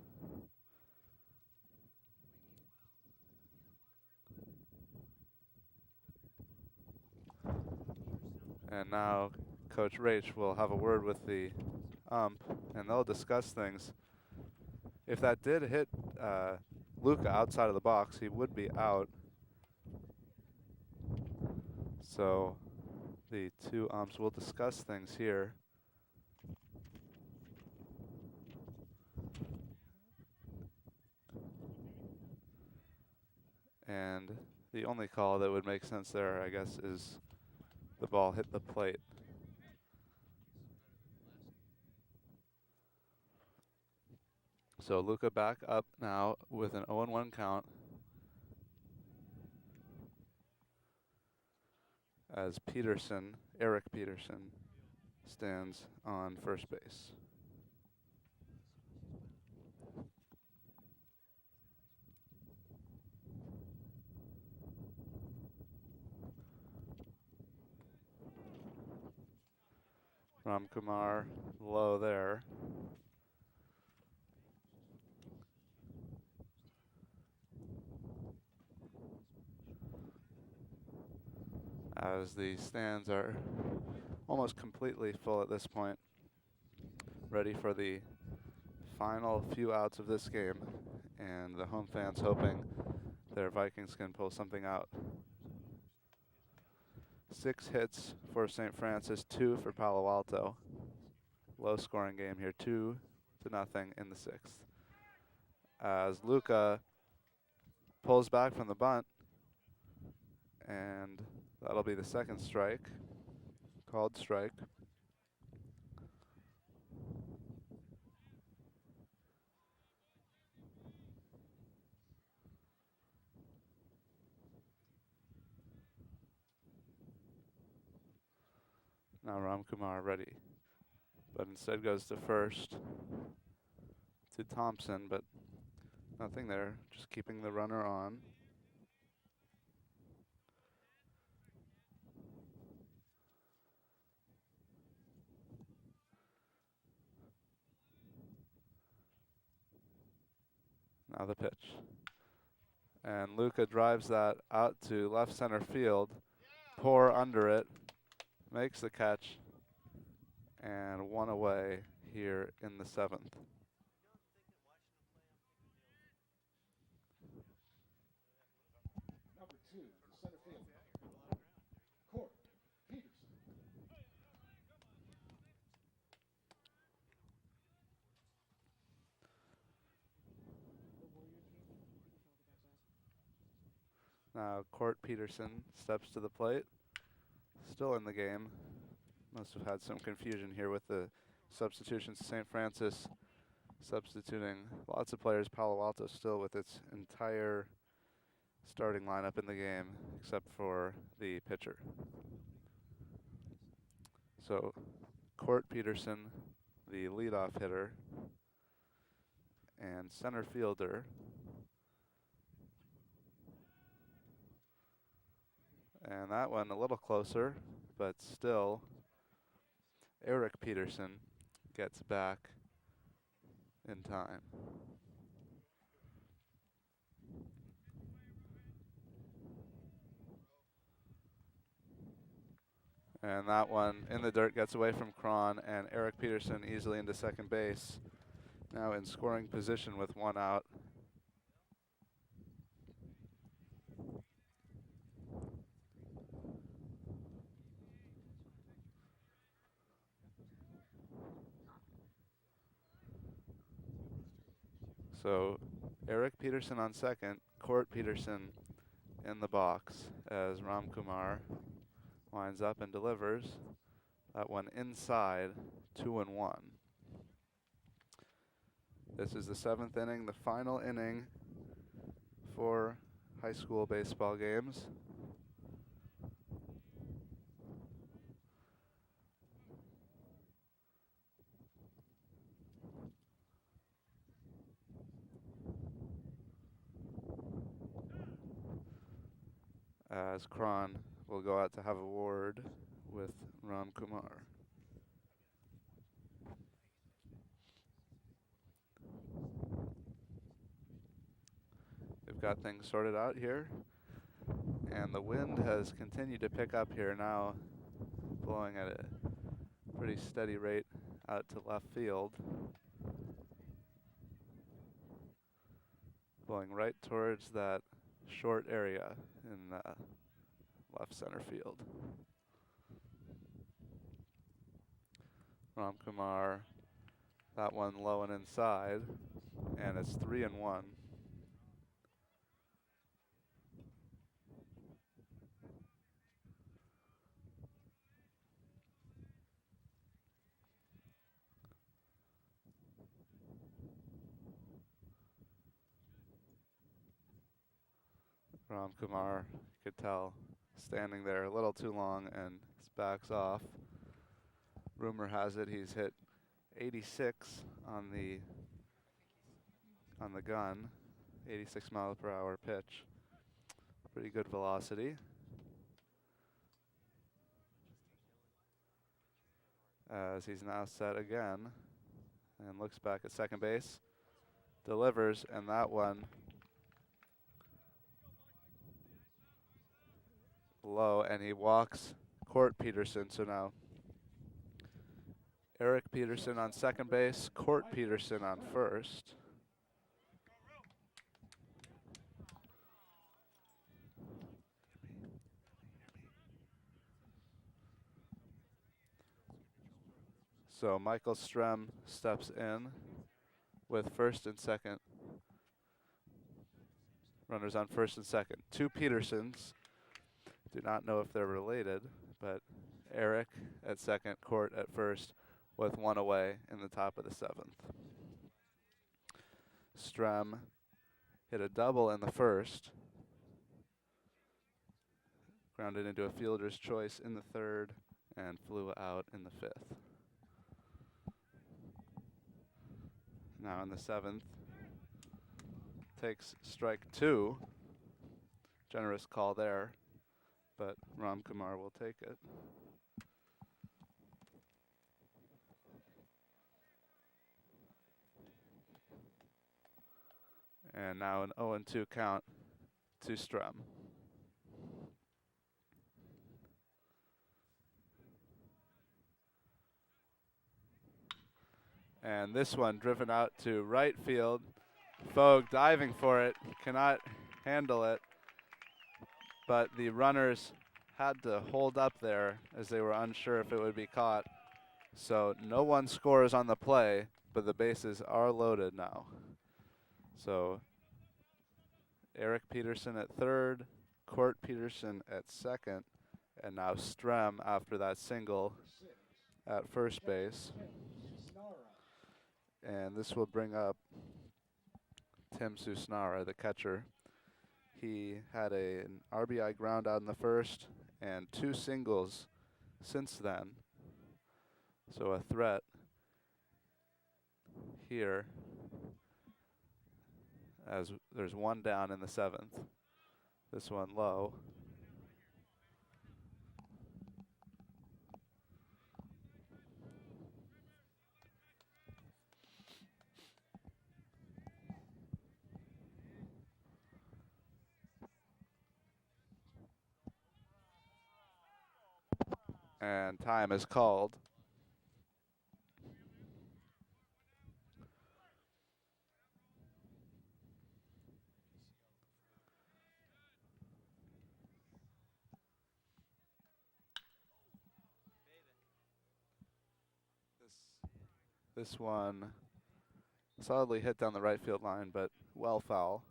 Speaker 1: And now Coach Rach will have a word with the ump, and they'll discuss things. If that did hit Luca outside of the box, he would be out. So the 2 umps will discuss things here. And the only call that would make sense there, I guess, is the ball hit the plate. So Luca back up now with an 0-1 count, as Peterson, Eric Peterson, stands on first base. Ramkumar low there. As the stands are almost completely full at this point, ready for the final few outs of this game, and the home fans hoping their Vikings can pull something out. 6 hits for St. Francis, 2 for Palo Alto. Low scoring game here, 2-0 in the 6th. As Luca pulls back from the bunt, and that'll be the second strike, called strike. Now Ramkumar ready, but instead goes to first to Thompson, but nothing there, just keeping the runner on. Now the pitch. And Luca drives that out to left center field. Pour under it, makes the catch, and one away here in the 7th.
Speaker 2: Number 2, the center fielder, Court Peterson.
Speaker 1: Now Court Peterson steps to the plate, still in the game. Must have had some confusion here with the substitutions. St. Francis substituting lots of players. Palo Alto still with its entire starting lineup in the game, except for the pitcher. So Court Peterson, the leadoff hitter and center fielder. And that one a little closer, but still Eric Peterson gets back in time. And that one in the dirt gets away from Cron, and Eric Peterson easily into second base. Now in scoring position with one out. So Eric Peterson on second, Court Peterson in the box as Ramkumar lines up and delivers. That one inside, 2-1. This is the 7th inning, the final inning for high school baseball games. As Cron will go out to have a word with Ramkumar. They've got things sorted out here, and the wind has continued to pick up here now, blowing at a pretty steady rate out to left field. Blowing right towards that short area in left center field. Ramkumar, that one low and inside, and it's 3-1. Ramkumar, you could tell, standing there a little too long and backs off. Rumor has it he's hit 86 on the gun, 86 mile per hour pitch. Pretty good velocity. As he's now set again and looks back at second base, delivers, and that one low, and he walks Court Peterson. So now Eric Peterson on second base, Court Peterson on first. So Michael Strem steps in with first and second. Runners on first and second. Two Petersons. Do not know if they're related, but Eric at second, Court at first, with one away in the top of the 7th. Strem hit a double in the first. Grounded into a fielder's choice in the 3rd, and flew out in the 5th. Now in the 7th, takes strike 2. Generous call there, but Ramkumar will take it. And now an 0-2 count to Strem. And this one driven out to right field. Fogue diving for it, cannot handle it. But the runners had to hold up there as they were unsure if it would be caught. So no one scores on the play, but the bases are loaded now. So Eric Peterson at third, Court Peterson at second, and now Strem after that single at first base. And this will bring up Tim Susnara, the catcher. He had an RBI ground out in the first and 2 singles since then. So a threat here as there's one down in the 7th. This one low. And time is called. This one solidly hit down the right field line, but well foul.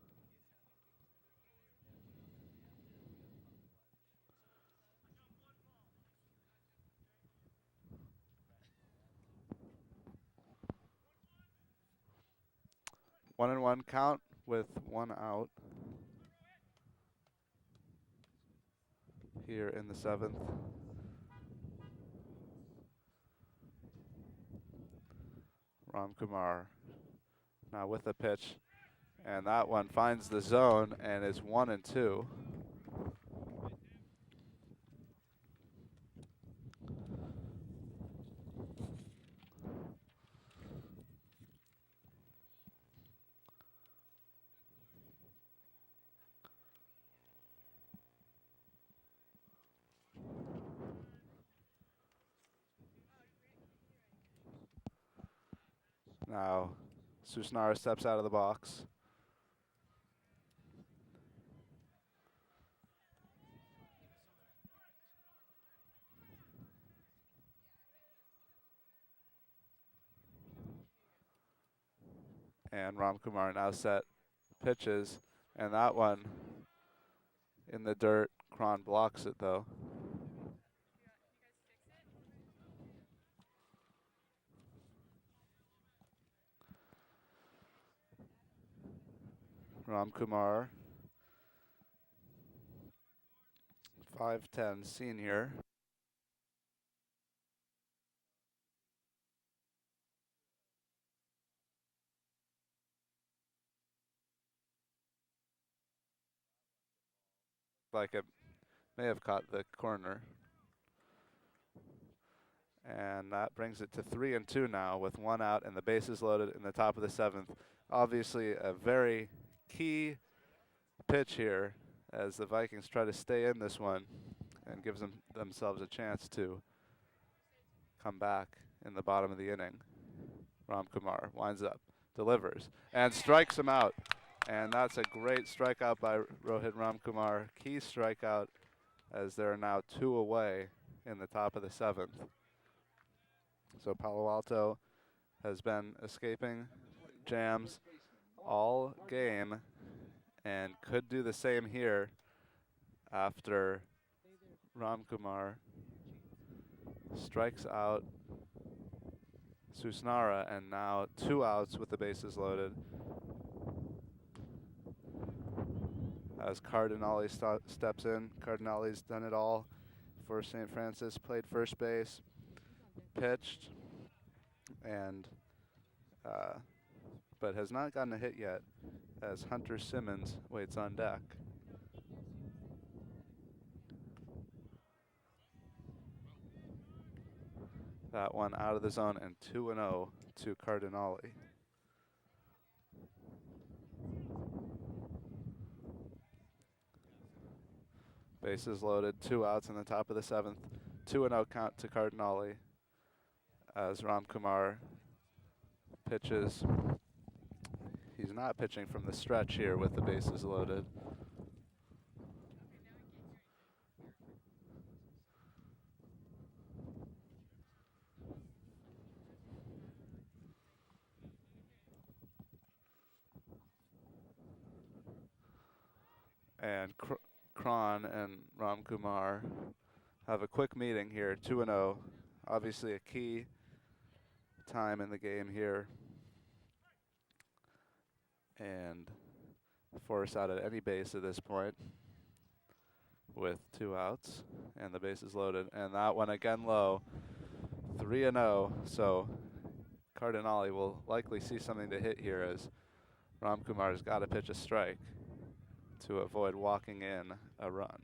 Speaker 1: One and one count with one out here in the 7th. Ramkumar now with the pitch, and that one finds the zone and is 1-2. Now Susnara steps out of the box. And Ramkumar now set pitches, and that one in the dirt. Cron blocks it though. Ramkumar, 5'10" senior. Like it may have caught the corner. And that brings it to 3-2 now with one out and the bases loaded in the top of the 7th. Obviously a very key pitch here as the Vikings try to stay in this one and gives themselves a chance to come back in the bottom of the inning. Ramkumar winds up, delivers, and strikes him out. And that's a great strikeout by Rohit Ramkumar. Key strikeout as there are now 2 away in the top of the 7th. So Palo Alto has been escaping jams all game and could do the same here after Ramkumar strikes out Susnara, and now 2 outs with the bases loaded. As Cardinale steps in. Cardinale's done it all for St. Francis, played first base, pitched, and but has not gotten a hit yet as Hunter Simmons waits on deck. That one out of the zone and 2-0 to Cardinale. Bases loaded, 2 outs in the top of the 7th. 2-0 count to Cardinale as Ram Kumar pitches. He's not pitching from the stretch here with the bases loaded. And Kron and Ram Kumar have a quick meeting here, 2-0. Obviously a key time in the game here. And force out at any base at this point with 2 outs and the bases loaded. And that one again low, 3-0. So Cardinale will likely see something to hit here as Ram Kumar's got to pitch a strike to avoid walking in a run.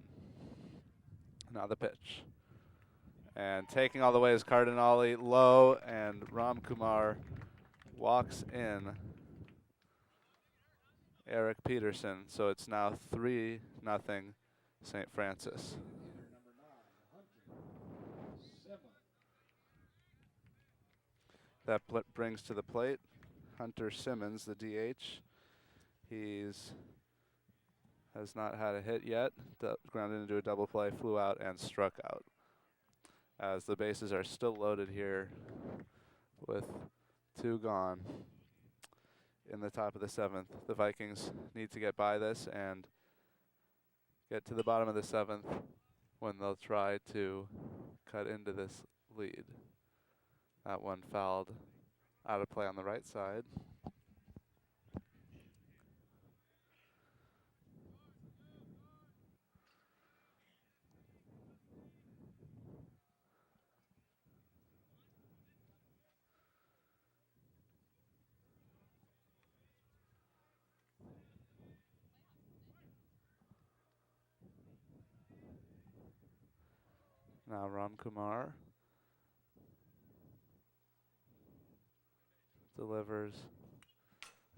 Speaker 1: Now the pitch. And taking all the way is Cardinale, low, and Ram Kumar walks in Eric Peterson. So it's now 3-0 St. Francis.
Speaker 2: Number 9, Hunter Simmons.
Speaker 1: That brings to the plate Hunter Simmons, the DH. Has not had a hit yet. Grounded into a double play, flew out, and struck out. As the bases are still loaded here with 2 gone in the top of the 7th. The Vikings need to get by this and get to the bottom of the 7th when they'll try to cut into this lead. That one fouled out of play on the right side. Now Ram Kumar delivers.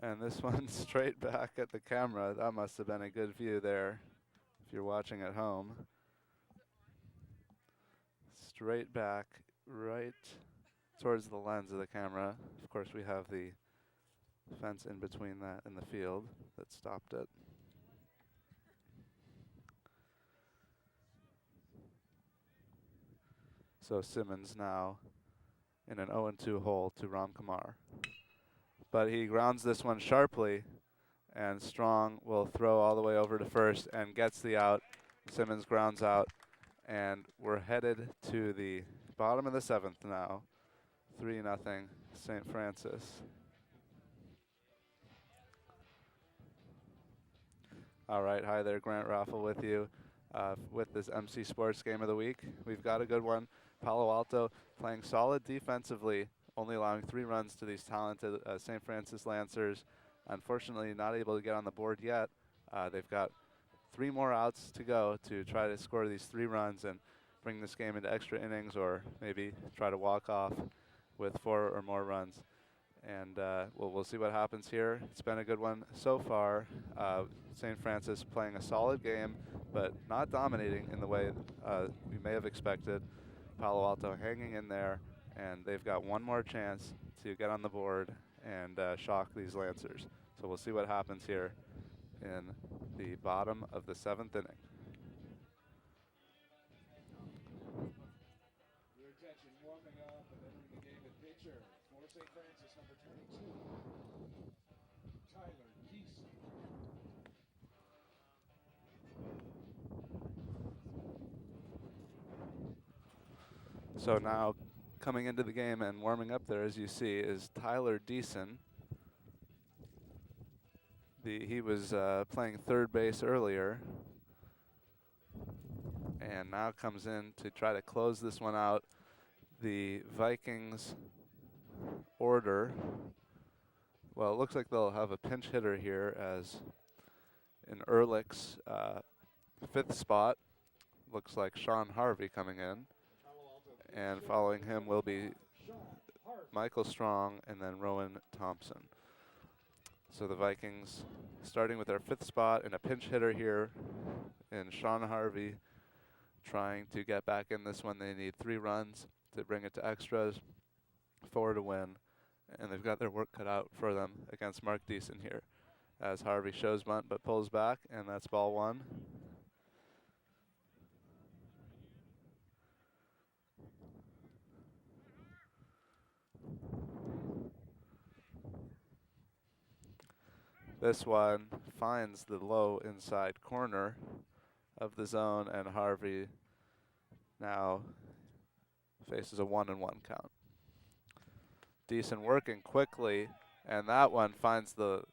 Speaker 1: And this one straight back at the camera. That must have been a good view there if you're watching at home. Straight back right towards the lens of the camera. Of course, we have the fence in between that and the field that stopped it. So Simmons now in an 0-2 hole to Ram Kumar. But he grounds this one sharply, and Strong will throw all the way over to first and gets the out. Simmons grounds out, and we're headed to the bottom of the 7th now. 3-0 St. Francis. All right, hi there, Grant Raffle with you with this MC Sports Game of the Week. We've got a good one. Palo Alto playing solid defensively, only allowing 3 runs to these talented St. Francis Lancers. Unfortunately, not able to get on the board yet. They've got 3 more outs to go to try to score these 3 runs and bring this game into extra innings, or maybe try to walk off with 4 or more runs. And we'll see what happens here. It's been a good one so far. St. Francis playing a solid game, but not dominating in the way we may have expected. Palo Alto hanging in there, and they've got 1 more chance to get on the board and shock these Lancers. So we'll see what happens here in the bottom of the 7th inning.
Speaker 2: Your attention, warming up and entering the game at pitcher for St. Francis, number 22, Tyler Deason.
Speaker 1: So now coming into the game and warming up there, as you see, is Tyler Deason. He was playing third base earlier, and now comes in to try to close this one out. The Vikings order, well, it looks like they'll have a pinch hitter here as in Ehrlich's fifth spot. Looks like Sean Harvey coming in. And following him will be Michael Strong and then Rowan Thompson. So the Vikings starting with their fifth spot and a pinch hitter here in Sean Harvey, trying to get back in this one. They need 3 runs to bring it to extras, 4 to win, and they've got their work cut out for them against Mark Deason here as Harvey shows bunt but pulls back, and that's ball 1. This one finds the low inside corner of the zone, and Harvey now faces a 1-1 count. Deason working quickly, and that one finds the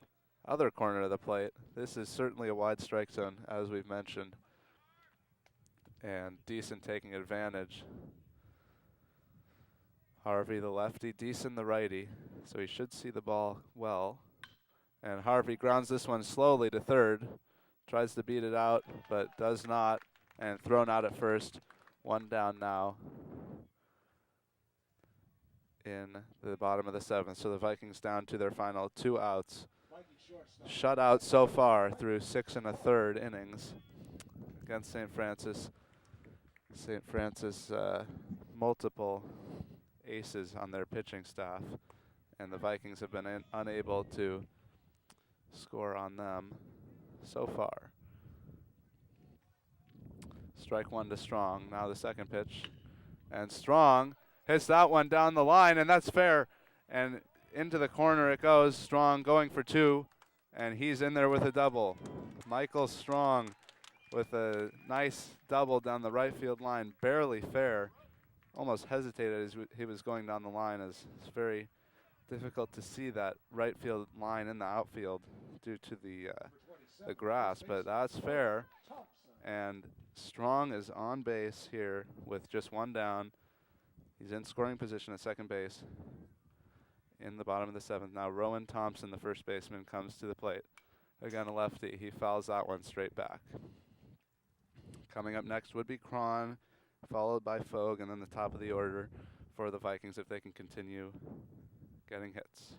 Speaker 1: other corner of the plate. This is certainly a wide strike zone, as we've mentioned, and Deason taking advantage. Harvey the lefty, Deason the righty, so he should see the ball well. And Harvey grounds this one slowly to third, tries to beat it out, but does not, and thrown out at first. 1 down now in the bottom of the 7th. So the Vikings down to their final 2 outs. Shutout so far through 6 1/3 innings against St. Francis. St. Francis multiple aces on their pitching staff, and the Vikings have been unable to score on them so far. Strike 1 to Strong. Now the second pitch, and Strong hits that one down the line, and that's fair, and into the corner it goes. Strong going for 2, and he's in there with a double. Michael Strong with a nice double down the right field line, barely fair. Almost hesitated as he was going down the line, as it's very difficult to see that right field line in the outfield due to the grass, but that's fair. And Strong is on base here with just 1 down. He's in scoring position at second base in the bottom of the 7th. Now Rowan Thompson, the first baseman, comes to the plate. Again, a lefty. He fouls that one straight back. Coming up next would be Cron, followed by Fogue, and then the top of the order for the Vikings if they can continue getting hits.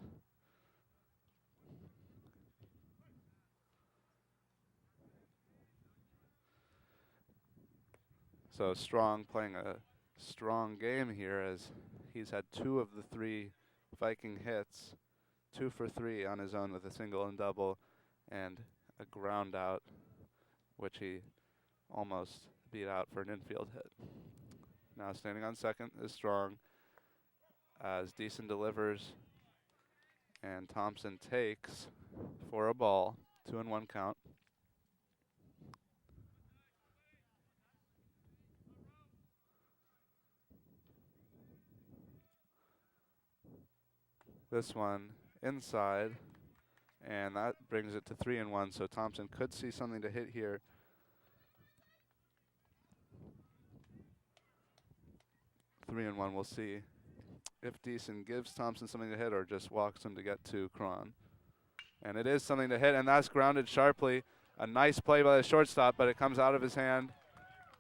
Speaker 1: So Strong playing a strong game here, as he's had 2 of the 3 Viking hits, 2 for 3 on his own with a single and double, and a ground out, which he almost beat out for an infield hit. Now standing on second is Strong, as Deason delivers, and Thompson takes for a ball. 2-1 count. This one inside, and that brings it to 3-1, so Thompson could see something to hit here. Three and one, we'll see if Deason gives Thompson something to hit or just walks him to get to Cron. And it is something to hit, and that's grounded sharply. A nice play by the shortstop, but it comes out of his hand,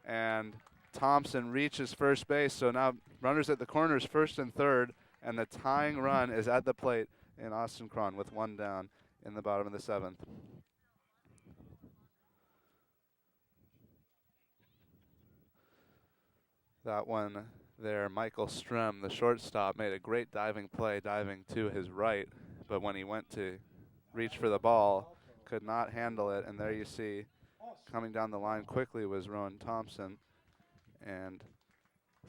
Speaker 1: and Thompson reaches first base. So now runners at the corners, first and third, and the tying run is at the plate in Austin Cron with 1 down in the bottom of the 7th. That one there, Michael Strem, the shortstop, made a great diving play, diving to his right, but when he went to reach for the ball, could not handle it, and there you see, coming down the line quickly was Rowan Thompson, and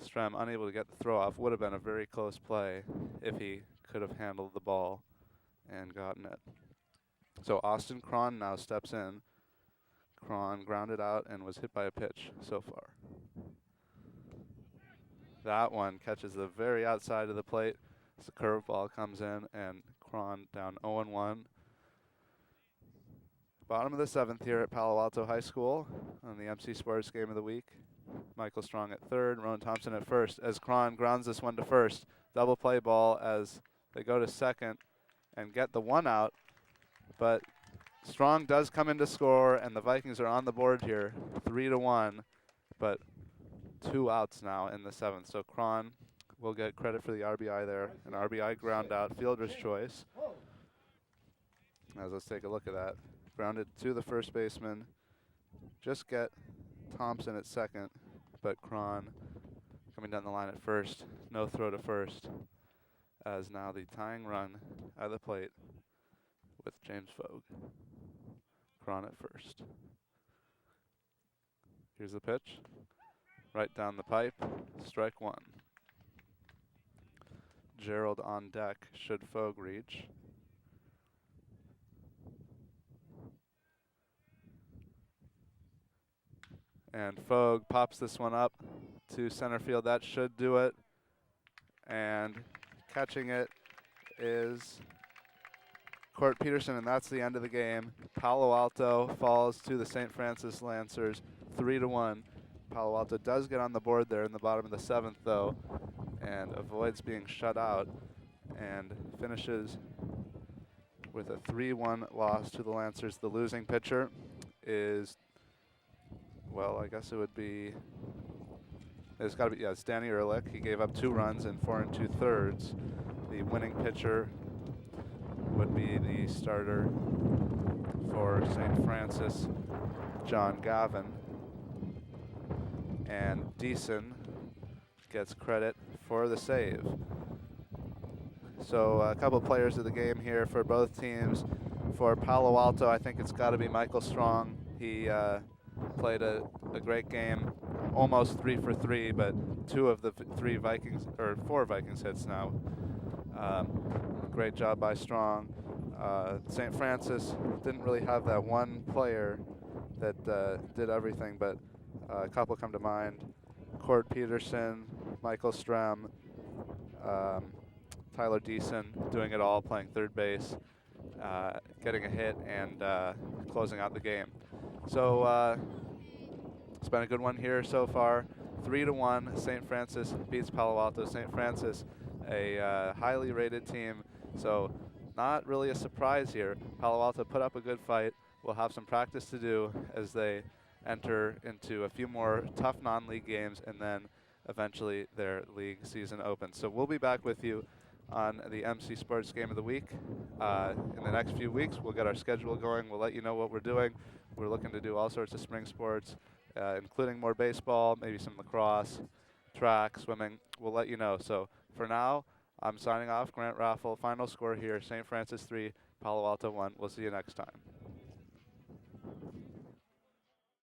Speaker 1: Strem unable to get the throw off. Would have been a very close play if he could have handled the ball and gotten it. So Austin Cron now steps in. Cron grounded out and was hit by a pitch so far. That one catches the very outside of the plate. As the curveball comes in, and Cron down 0-1. Bottom of the 7th here at Palo Alto High School on the MC Sports Game of the Week. Michael Strong at third, Rowan Thompson at first, as Cron grounds this one to first. Double play ball as they go to second and get the one out, but Strong does come in to score, and the Vikings are on the board here, 3-1, but 2 outs now in the 7th. So Cron will get credit for the RBI there, an RBI ground out, fielder's choice. As let's take a look at that. Grounded to the first baseman. Just get Thompson at second, but Cron coming down the line at first. No throw to first, as now the tying run at the plate with James Fogue. Cron at first. Here's the pitch. Right down the pipe. Strike one. Gerald on deck should Fogue reach. And Fogue pops this one up to center field. That should do it. And catching it is Court Peterson, and that's the end of the game. Palo Alto falls to the St. Francis Lancers 3-1. Palo Alto does get on the board there in the bottom of the 7th, though, and avoids being shut out and finishes with a 3-1 loss to the Lancers. The losing pitcher is, well, I guess it would be, it's got to be, yeah, it's Danny Ehrlich. He gave up 2 runs in 4 2/3. The winning pitcher would be the starter for St. Francis, John Gavin. And Deason gets credit for the save. So a couple players of the game here for both teams. For Palo Alto, I think it's got to be Michael Strong. He played a great game, almost 3 for 3, but 2 of the 3 Vikings, or 4 Vikings hits now. Great job by Strong. St. Francis didn't really have that one player that did everything, but a couple come to mind. Court Peterson, Michael Strem, Tyler Deason doing it all, playing third base, getting a hit, and closing out the game. So it's been a good one here so far. 3-1, St. Francis beats Palo Alto. St. Francis, a highly rated team, so not really a surprise here. Palo Alto put up a good fight. We'll have some practice to do as they enter into a few more tough non-league games, and then eventually their league season opens. So we'll be back with you on the MC Sports Game of the Week. In the next few weeks, we'll get our schedule going. We'll let you know what we're doing. We're looking to do all sorts of spring sports, including more baseball, maybe some lacrosse, track, swimming. We'll let you know. So for now, I'm signing off. Grant Raffle, final score here, St. Francis 3, Palo Alto 1. We'll see you next time.